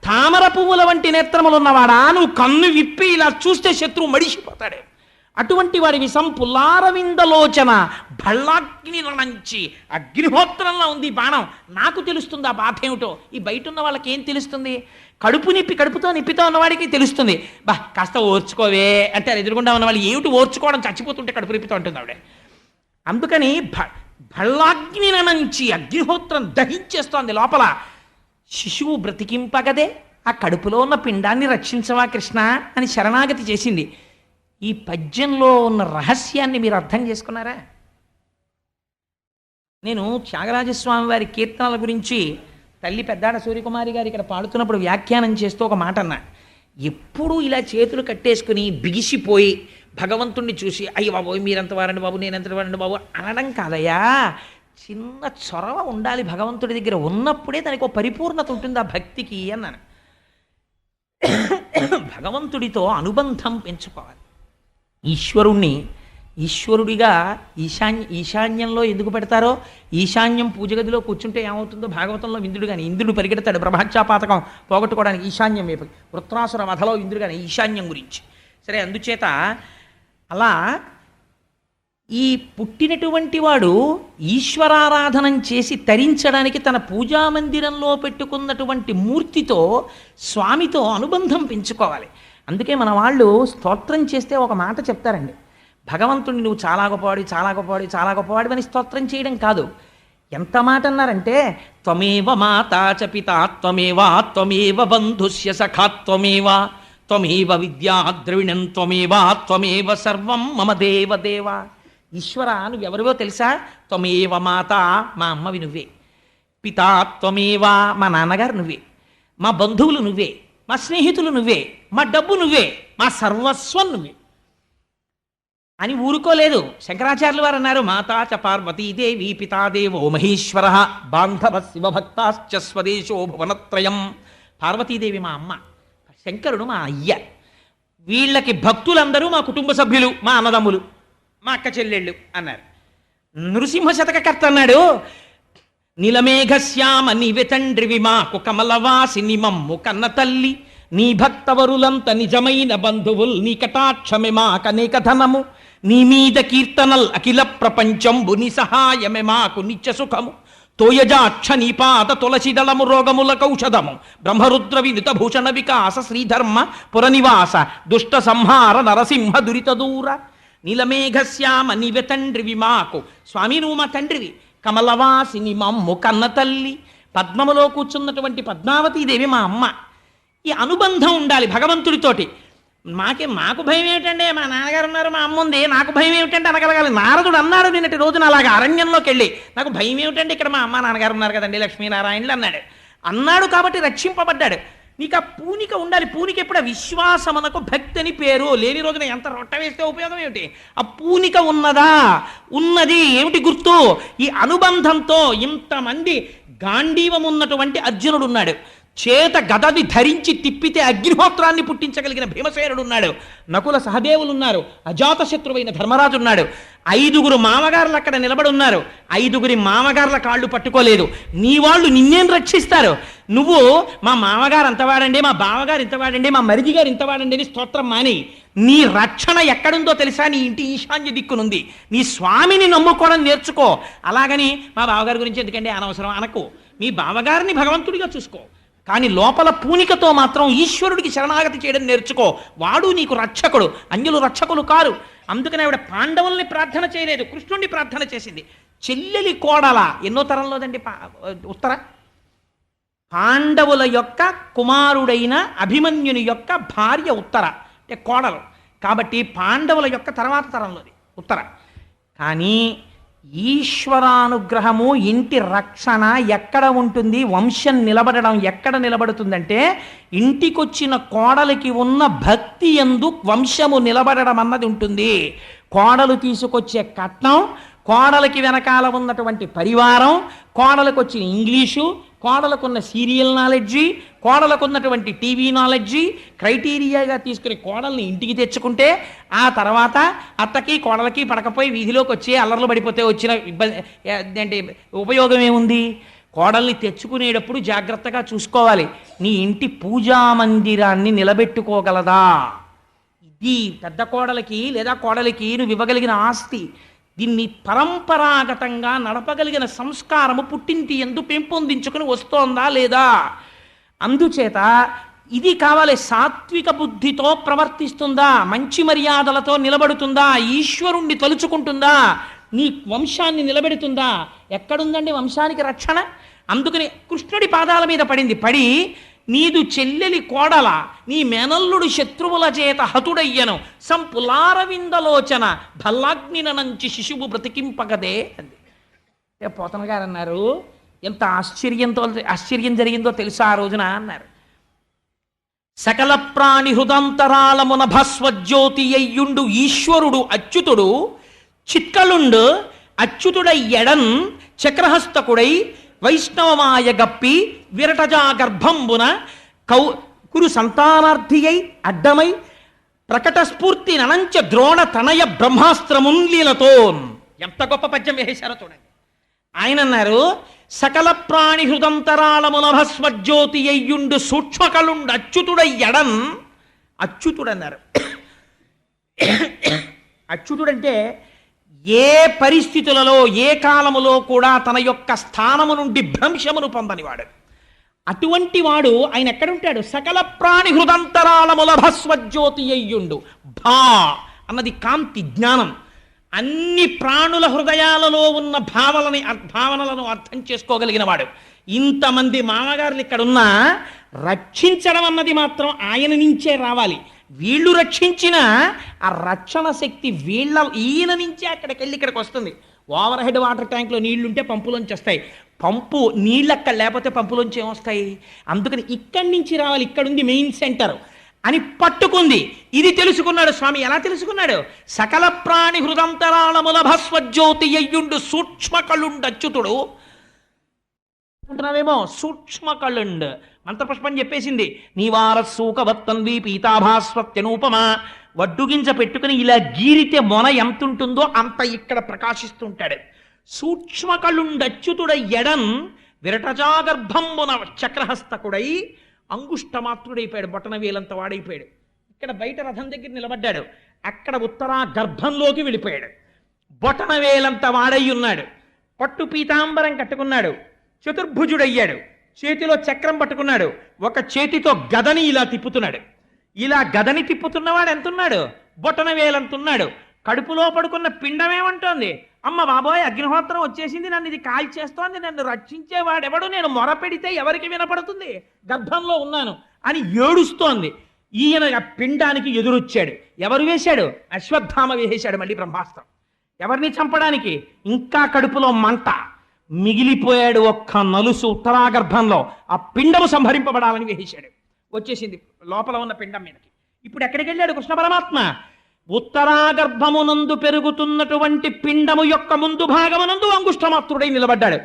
తామర పువ్వుల వంటి నేత్రములున్నవాడా, నువ్వు కన్ను విప్పి ఇలా చూస్తే శత్రువు మడిసిపోతాడే. అటువంటి వాడివి. సంపులారవిందలోచన. భళ్ళాగ్ని నంచి అగ్నిహోత్రంలో ఉంది బాణం. నాకు తెలుస్తుంది ఆ బాధ ఏమిటో. ఈ బయట ఉన్న వాళ్ళకి ఏం తెలుస్తుంది? కడుపుతో నిప్పితో ఉన్నవాడికి తెలుస్తుంది. బా కాస్త ఓర్చుకోవే అంటే ఎదురుగుండా ఉన్న వాళ్ళు ఏమిటి ఓర్చుకోవడం, చచ్చిపోతుంటే కడుపు నిప్పితో ఉంటుంది ఆవిడ. అందుకని భళ్ళాగ్ని నుంచి అగ్నిహోత్రం దహించేస్తోంది లోపల. శిశువు బ్రతికింపగదే, ఆ కడుపులో ఉన్న పిండాన్ని రక్షించవా కృష్ణ అని శరణాగతి చేసింది. ఈ పద్యంలో ఉన్న రహస్యాన్ని మీరు అర్థం చేసుకున్నారా? నేను త్యాగరాజస్వామి వారి కీర్తనల గురించి తల్లి పెద్దాడ సూర్యకుమారి గారు ఇక్కడ పాడుతున్నప్పుడు వ్యాఖ్యానం చేస్తూ ఒక మాట అన్నా. ఎప్పుడూ ఇలా చేతులు కట్టేసుకుని బిగిసిపోయి భగవంతుణ్ణి చూసి అయ్య బాబోయ్ మీరెంత వారండి బాబు, నేనెంత వారండి బాబు అనడం కాదయ్యా. చిన్న చొరవ ఉండాలి భగవంతుడి దగ్గర. ఉన్నప్పుడే దానికి ఒక పరిపూర్ణత ఉంటుంది ఆ భక్తికి అన్నాను. భగవంతుడితో అనుబంధం పెంచుకోవాలి. ఈశ్వరుడిగా ఈశాన్యంలో ఎందుకు పెడతారో, ఈశాన్యం పూజగదిలో కూర్చుంటే ఏమవుతుందో భాగవతంలో ఇంద్రుడు కానీ, ఇంద్రుడు పరిగెడతాడు బ్రహ్మహత్యాపాతకం పోగొట్టుకోవడానికి ఈశాన్యం వైపు. వృత్రాసుర వధలో ఇంద్రుడు కానీ ఈశాన్యం గురించి. సరే, అందుచేత అలా ఈ పుట్టినటువంటి వాడు ఈశ్వరారాధనం చేసి తరించడానికి తన పూజామందిరంలో పెట్టుకున్నటువంటి మూర్తితో, స్వామితో అనుబంధం పెంచుకోవాలి. అందుకే మన వాళ్ళు స్తోత్రం చేస్తే ఒక మాట చెప్తారండి, భగవంతుడిని నువ్వు చాలా గొప్పవాడి, చాలా గొప్పవాడి, చాలా గొప్పవాడి అని స్తోత్రం చేయడం కాదు. ఎంత మాట అన్నారంటే, త్వమేవ మాతా చ పితా త్వమేవ త్వమేవ బంధుస్య సఖా త్వమేవ త్వమేవ విద్యా ద్రవిణం త్వమేవ త్వమేవ సర్వం మమ దేవదేవ. ఈశ్వర నువ్వెవరివో తెలుసా? త్వమేవ మాత, మా అమ్మవి నువ్వే. పితా త్వమేవ, మా నాన్నగారు నువ్వే. మా బంధువులు నువ్వే. మా స్నేహితులు నువ్వే. మా డబ్బు నువ్వే. మా సర్వస్వం నువ్వే అని ఊరుకోలేదు. శంకరాచార్యులు వారు అన్నారు, మాతా చ పార్వతీదేవి పితాదేవో మహేశ్వర బాంధవ శివభక్తాశ్చ స్వదేశో భువనత్రయం. పార్వతీదేవి మా అమ్మ, శంకరుడు మా అయ్య. వీళ్ళకి భక్తులందరూ మా కుటుంబ సభ్యులు, మా అన్నదమ్ములు, మా అక్క చెల్లెళ్ళు అన్నారు. నృసింహ శతకకర్త అన్నాడు, నిలమేఘశ్యామ నీవె తండ్రివి మాకు కమలవాసిని మమ్ము కన్న తల్లి, నీ భక్తవరులంత నిజమైన బంధువుల్ నీ కటాక్షమే మాకనేక ధనము, నీ మీద కీర్తనల్ అఖిల ప్రపంచంబు నీ సహాయమే మాకు నిత్య సుఖము తోయజాక్ష నీపాద తులసిదళము రోగములకౌషధము బ్రహ్మరుద్ర వినుత భూషణ వికాస శ్రీధర్మ పురనివాస దుష్ట సంహార నరసింహ దురిత దూర నీలమేఘశ్యామ నీవె తండ్రివి మాకు. స్వామి నువ్వు మా తండ్రివి. కమలవాసిని మమ్ము కన్న తల్లి. పద్మములో కూర్చున్నటువంటి పద్మావతీదేవి మా అమ్మ. ఈ అనుబంధం ఉండాలి భగవంతుడితోటి. మాకు భయం ఏమిటండి, మా నాన్నగారు ఉన్నారు, మా అమ్మ ఉంది, నాకు భయం ఏమిటంటే అనగలగాలి. నారదుడు అన్నాడు నిన్నటి రోజున అలాగా అరణ్యంలోకి వెళ్ళి, నాకు భయం ఏమిటండి, ఇక్కడ మా అమ్మ నాన్నగారు ఉన్నారు కదండి లక్ష్మీనారాయణులు అన్నాడు కాబట్టి రక్షింపబడ్డాడు. నీకు ఆ పూనిక ఉండాలి. పూనిక ఎప్పుడు విశ్వాసమునకు భక్తి అని పేరు. లేని రోజున ఎంత రొట్ట వేస్తే ఉపయోగం ఏమిటి? ఆ పూనిక ఉన్నదా? ఉన్నది. ఏమిటి గుర్తు? ఈ అనుబంధంతో ఇంతమంది గాంధీవం ఉన్నటువంటి అర్జునుడు ఉన్నాడు. చేత గదని ధరించి తిప్పితే అగ్నిహోత్రాన్ని పుట్టించగలిగిన భీమసేనుడు ఉన్నాడు. నకుల సహదేవులు ఉన్నారు. అజాతశత్రువైన ధర్మరాజు ఉన్నాడు. 5గురు మామగారులు అక్కడ నిలబడి ఉన్నారు. 5గురి మామగారుల కాళ్ళు పట్టుకోలేదు. నీ వాళ్ళు నిన్నేం రక్షిస్తారు? నువ్వు మా మామగారు అంతవాడండి, మా బావగారు ఇంతవాడండి, మా మరిది గారు ఇంతవాడండి అని స్తోత్రం మాని. నీ రక్షణ ఎక్కడుందో తెలుసా? నీ ఇంటి ఈశాన్య దిక్కునుంది. నీ స్వామిని నమ్ముకోవడం నేర్చుకో. అలాగని మా బావగారి గురించి ఎందుకండి అనవసరం అనకు. మీ బావగారిని భగవంతుడిగా చూసుకో. కానీ లోపల పూనికతో మాత్రం ఈశ్వరుడికి శరణాగతి చేయడం నేర్చుకో. వాడు నీకు రక్షకుడు, అన్యులు రక్షకులు కారు. అందుకని ఆవిడ పాండవుల్ని ప్రార్థన చేయలేదు, కృష్ణుడిని ప్రార్థన చేసింది. చెల్లెలి కోడల ఎన్నో తరంలోదండి ఉత్తర పాండవుల యొక్క కుమారుడైన అభిమన్యుని యొక్క భార్య ఉత్తర, అంటే కోడలు. కాబట్టి పాండవుల యొక్క తర్వాత తరంలోది ఉత్తర. కానీ ఈశ్వరానుగ్రహము, ఇంటి రక్షణ ఎక్కడ ఉంటుంది? వంశం నిలబడడం ఎక్కడ నిలబడుతుందంటే ఇంటికొచ్చిన కోడలికి ఉన్న భక్తి యందు వంశము నిలబడడం అన్నది ఉంటుంది. కోడలు తీసుకొచ్చే కట్నం, కోడలికి వెనకాల ఉన్నటువంటి పరివారం, కోడలకు వచ్చిన ఇంగ్లీషు, కోడలకున్న సీరియల్ నాలెడ్జి, కోడలకున్నటువంటి టీవీ నాలెడ్జి క్రైటీరియాగా తీసుకుని కోడల్ని ఇంటికి తెచ్చుకుంటే ఆ తర్వాత అత్తకి కోడలకి పడకపోయి వీధిలోకి వచ్చి అల్లర్లు పడిపోతే వచ్చిన ఇబ్బంది అంటే ఉపయోగం ఏముంది? కోడల్ని తెచ్చుకునేటప్పుడు జాగ్రత్తగా చూసుకోవాలి. నీ ఇంటి పూజా మందిరాన్ని నిలబెట్టుకోగలదా? ఇది పెద్ద కోడలికి లేదా కోడలికి నువ్వు ఇవ్వగలిగిన ఆస్తి. దీన్ని పరంపరాగతంగా నడపగలిగిన సంస్కారము పుట్టింటి ఎందు పెంపొందించుకుని వస్తోందా లేదా? అందుచేత ఇది కావాలి. సాత్విక బుద్ధితో ప్రవర్తిస్తుందా? మంచి మర్యాదలతో నిలబడుతుందా? ఈశ్వరుణ్ణి తలుచుకుంటుందా? నీ వంశాన్ని నిలబెడుతుందా? ఎక్కడుందండి వంశానికి రక్షణ? అందుకని కృష్ణుడి పాదాల మీద పడి నీదు చెల్లెలి కోడల, నీ మేనల్లుడు శత్రువుల చేత హతుడయ్యను, సంపులారవిందలోచన భల్లాగ్నినంచి శిశువు బ్రతికింపగదే అంది. పోతన గారు అన్నారు, ఎంత ఆశ్చర్యం జరిగిందో తెలుసా ఆ రోజున అన్నారు. సకల ప్రాణి హృదంతరాళమున భస్వజ్యోతి అయ్యుండు ఈశ్వరుడు అచ్యుతుడు చిత్కలుండు అచ్యుతుడై ఎడన్ చక్రహస్తకుడై వైష్ణవమాయ గప్పి విరటజా గర్భంబున కురు సంతానార్థి అయి అడ్డమై ప్రకట స్ఫూర్తి ననంచ ద్రోణ తనయ బ్రహ్మాస్త్రమున్లీలతో. ఎంత గొప్ప పద్యం వేశారో చూడండి. ఆయన అన్నారు, సకల ప్రాణి హృదంతరాళమున భస్వజ్యోతి అయ్యుండు సూక్ష్మకలుండు అచ్యుతుడై ఎడన్. అచ్యుతుడన్నారు. అచ్యుతుడంటే ఏ పరిస్థితులలో ఏ కాలములో కూడా తన యొక్క స్థానము నుండి భ్రంశమును పొందనివాడు. అటువంటి వాడు ఆయన ఎక్కడుంటాడు? సకల ప్రాణి హృదంతరాళముల భస్వజ్యోతి అయ్యుండు. భా అన్నది కాంతి, జ్ఞానం. అన్ని ప్రాణుల హృదయాలలో ఉన్న భావనలను అర్థం చేసుకోగలిగిన వాడు. ఇంతమంది మామగారులు ఇక్కడున్నా రక్షించడం అన్నది మాత్రం ఆయన నుంచే రావాలి. వీళ్ళు రక్షించిన ఆ రక్షణ శక్తి ఈయన నుంచే అక్కడికి వెళ్ళి ఇక్కడికి వస్తుంది. ఓవర్ హెడ్ వాటర్ ట్యాంక్లో నీళ్లుంటే పంపులోంచి వస్తాయి. పంపు నీళ్ళు అక్కడ లేకపోతే పంపులోంచి ఏమొస్తాయి? అందుకని ఇక్కడి నుంచి రావాలి. ఇక్కడుంది మెయిన్ సెంటర్ అని పట్టుకుంది. ఇది తెలుసుకున్నాడు స్వామి. ఎలా తెలుసుకున్నాడు? సకల ప్రాణి హృదంతరాళముల భస్వజ్యోతి అయ్యుండు సూక్ష్మకళుండు అచ్యుతుడు అంటున్నావేమో. సూక్ష్మకళుండు మంత్రపుష్పం చెప్పేసింది. నీవారసూకవత్తన్వి పీతాభాస్వత్యనూపమా. వడ్డుగింజ పెట్టుకుని ఇలా గీరితే మొన ఎంత ఉంటుందో అంత ఇక్కడ ప్రకాశిస్తుంటాడు. సూక్ష్మకళుండచ్యుతుడై ఎడన్ విరటజాగర్భంబున చక్రహస్తకుడై అంగుష్టమాత్రుడైపోయాడు. బొటన వేలంత వాడైపోయాడు. ఇక్కడ బయట రథం దగ్గర నిలబడ్డాడు. అక్కడ ఉత్తరా గర్భంలోకి వెళ్ళిపోయాడు. బొటన వేలంత వాడై ఉన్నాడు, పట్టు పీతాంబరం కట్టుకున్నాడు, చతుర్భుజుడయ్యాడు, చేతిలో చక్రం పట్టుకున్నాడు, ఒక చేతితో గదని ఇలా తిప్పుతున్నాడు. ఇలా గదని తిప్పుతున్నవాడు ఎంతున్నాడు? బొటన వేలంతున్నాడు. కడుపులో పడుకున్న పిండమేమంటోంది? అమ్మ బాబోయ్, అగ్నిహోత్రం వచ్చేసింది, నన్ను ఇది కాల్చేస్తోంది, నన్ను రక్షించేవాడెవడు, నేను మొరపెడితే ఎవరికి వినపడుతుంది, గర్భంలో ఉన్నాను అని ఏడుస్తోంది. ఈయన ఆ పిండానికి ఎదురొచ్చాడు. ఎవరు వేశాడు? అశ్వత్థామ వేసేశాడు మళ్ళీ బ్రహ్మాస్త్రం. ఎవరిని చంపడానికి? ఇంకా కడుపులో మంట. మిగిలిపోయాడు ఒక్క నలుసు ఉత్తరాగర్భంలో. ఆ పిండము సంహరింపబడాలని వేసేశాడు. వచ్చేసింది లోపల ఉన్న పిండం మీదకి. ఇప్పుడు ఎక్కడికి వెళ్ళాడు కృష్ణ పరమాత్మ? ఉత్తరాగర్భమునందు పెరుగుతున్నటువంటి పిండము యొక్క ముందు భాగమునందు అంగుష్టమాత్రుడై నిలబడ్డాడు.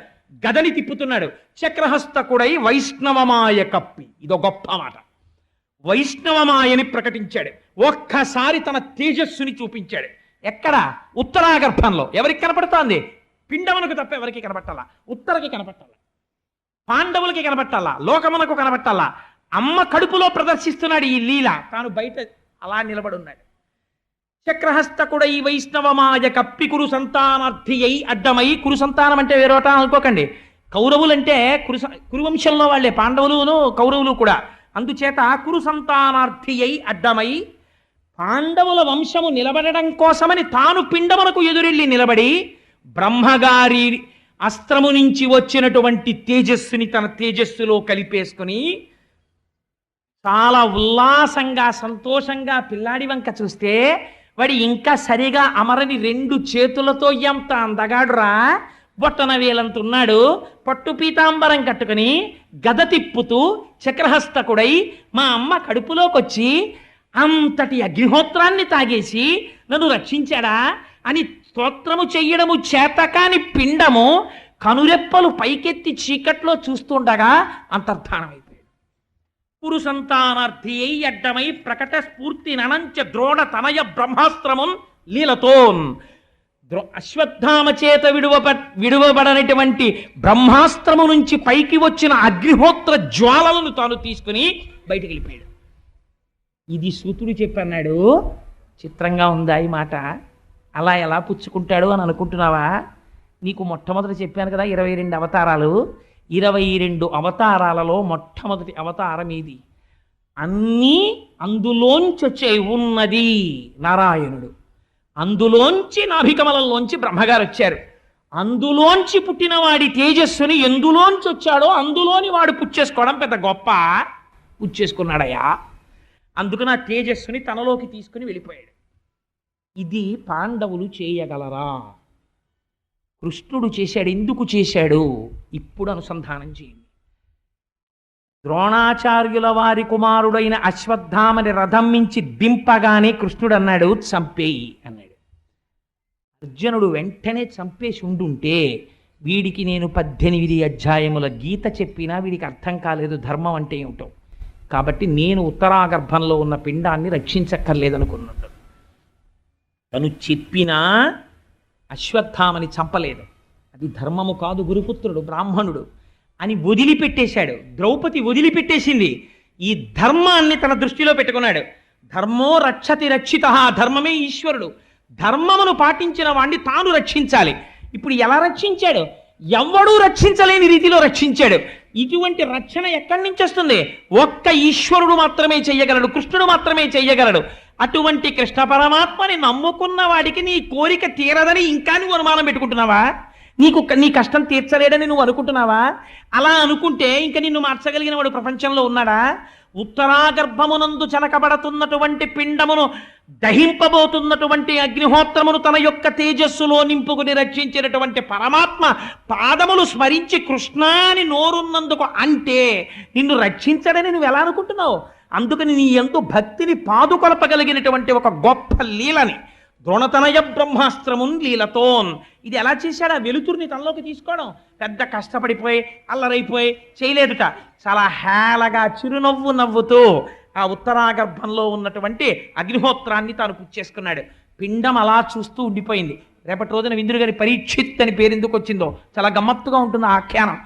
గదని తిప్పుతున్నాడు. చక్రహస్తకుడై వైష్ణవమాయ కప్పి. ఇదో గొప్ప మాట. వైష్ణవమాయని ప్రకటించాడు. ఒక్కసారి తన తేజస్సుని చూపించాడు. ఎక్కడ? ఉత్తరాగర్భంలో. ఎవరికి కనపడుతోంది? పిండమునకు తప్ప ఎవరికి కనపట్టాలా? ఉత్తరకి కనపట్టాలా, పాండవులకి కనపట్టాలా, లోకమునకు కనపట్టాలా. అమ్మ కడుపులో ప్రదర్శిస్తున్నాడు ఈ లీల. తాను బయట అలా నిలబడున్నాడు. చక్రహస్తకుడై వైష్ణవమాయ కప్పి కురు సంతానార్థి అయి అడ్డమై. కురు సంతానం అంటే వేరోట అనుకోకండి. కౌరవులంటే కురువంశంలో వాళ్ళే, పాండవులును కౌరవులు కూడా. అందుచేత కురు సంతానార్థి అయి అడ్డమై పాండవుల వంశము నిలబడడం కోసమని తాను పిండమునకు ఎదురెళ్ళి నిలబడి బ్రహ్మగారి అస్త్రము నుంచి వచ్చినటువంటి తేజస్సుని తన తేజస్సులో కలిపేసుకుని చాలా ఉల్లాసంగా సంతోషంగా పిల్లాడి వంక చూస్తే వాడి ఇంకా సరిగా అమరని 2 చేతులతో ఎంత అందగాడురా, బొట్టన వేలంతున్నాడు, పట్టు పీతాంబరం కట్టుకుని గద తిప్పుతూ చక్రహస్తకుడై మా అమ్మ కడుపులోకొచ్చి అంతటి అగ్నిహోత్రాన్ని తాగేసి నన్ను రక్షించాడా అని స్తోత్రము చెయ్యడము చేతకాని పిండము కనురెప్పలు పైకెత్తి చీకట్లో చూస్తుండగా అంతర్ధానమైపోయాడు. పురు సంతానార్థి అయి అడ్డమై ప్రకట స్ఫూర్తి ననంచ ద్రోణ తనయ బ్రహ్మాస్త్రమున్ లీలతోన్. అశ్వత్థామ చేత విడువబడనటువంటి బ్రహ్మాస్త్రము నుంచి పైకి వచ్చిన అగ్నిహోత్ర జ్వాలలను తాను తీసుకుని బయటికి వెళ్ళిపోయాడు. ఇది సూతుడు చెప్పన్నాడు. చిత్రంగా ఉందా ఈ మాట? అలా ఎలా పుచ్చుకుంటాడు అని అనుకుంటున్నావా? నీకు మొట్టమొదటి చెప్పాను కదా 22 అవతారాలు. 22 అవతారాలలో మొట్టమొదటి అవతారం ఇది. అన్నీ అందులోంచి వచ్చే ఉన్నది నారాయణుడు. అందులోంచి నాభికమలంలోంచి బ్రహ్మగారు వచ్చారు. అందులోంచి పుట్టిన వాడి తేజస్సుని ఎందులోంచి వచ్చాడో అందులోని వాడు పుచ్చేసుకోవడం పెద్ద గొప్ప. పుచ్చేసుకున్నాడయ్యా. అందుకని ఆ తేజస్సుని తనలోకి తీసుకుని వెళ్ళిపోయాడు. ఇది పాండవులు చేయగలరా? కృష్ణుడు చేశాడు. ఎందుకు చేశాడు? ఇప్పుడు అనుసంధానం చేయండి. ద్రోణాచార్యుల వారి కుమారుడైన అశ్వత్థామని రథం మించి దింపగానే కృష్ణుడు అన్నాడు చంపేయి అన్నాడు. అర్జునుడు వెంటనే చంపేసి ఉండుంటే వీడికి నేను 18 అధ్యాయముల గీత చెప్పినా వీడికి అర్థం కాలేదు ధర్మం అంటే ఏమిటో. కాబట్టి నేను ఉత్తరాగర్భంలో ఉన్న పిండాన్ని రక్షించక్కర్లేదనుకున్నాడు. తను చెప్పినా అశ్వత్థామని చంపలేదు. అది ధర్మము కాదు, గురుపుత్రుడు బ్రాహ్మణుడు అని వదిలిపెట్టేశాడు. ద్రౌపది వదిలిపెట్టేసింది. ఈ ధర్మాన్ని తన దృష్టిలో పెట్టుకున్నాడు. ధర్మో రక్షతి రక్షిత. ధర్మమే ఈశ్వరుడు. ధర్మమును పాటించిన వాణ్ణి తాను రక్షించాలి. ఇప్పుడు ఎలా రక్షించాడు? ఎవ్వడూ రక్షించలేని రీతిలో రక్షించాడు. ఇటువంటి రక్షణ ఎక్కడి నుంచి వస్తుంది? ఒక్క ఈశ్వరుడు మాత్రమే చెయ్యగలడు, కృష్ణుడు మాత్రమే చెయ్యగలడు. అటువంటి కృష్ణ పరమాత్మని నమ్ముకున్న వాడికి నీ కోరిక తీరదని ఇంకా నువ్వు అనుమానం పెట్టుకుంటున్నావా? నీ కష్టం తీర్చలేడని నువ్వు అనుకుంటున్నావా? అలా అనుకుంటే ఇంకా నిన్ను మార్చగలిగిన వాడు ప్రపంచంలో ఉన్నాడా? ఉత్తరాగర్భమునందు చనకబడుతున్నటువంటి పిండమును దహింపబోతున్నటువంటి అగ్నిహోత్రమును తన యొక్క తేజస్సులో నింపుకుని రక్షించినటువంటి పరమాత్మ పాదములు స్మరించి కృష్ణాని నోరున్నందుకు అంటే నిన్ను రక్షించడని నువ్వు ఎలా అనుకుంటున్నావు? అందుకని నీ యందు భక్తిని పాదుకొలపగలిగినటువంటి ఒక గొప్ప లీలని ద్రోణతనయ బ్రహ్మాస్త్రమున్ లీలతోన్. ఇది ఎలా చేశాడు? ఆ వెలుతురుని తనలోకి తీసుకోవడం పెద్ద కష్టపడిపోయి అల్లరైపోయి చేయలేదుట. చాలా హేళగా చిరునవ్వు నవ్వుతూ ఆ ఉత్తరాగర్భంలో ఉన్నటువంటి అగ్నిహోత్రాన్ని తాను పుచ్చేసుకున్నాడు. పిండం అలా చూస్తూ ఉండిపోయింది. రేపటి రోజున విందురు గారి పరీక్షిత్ అని పేరు ఎందుకు వచ్చిందో చాలా గమ్మత్తుగా ఉంటుంది ఆ ఆఖ్యానం.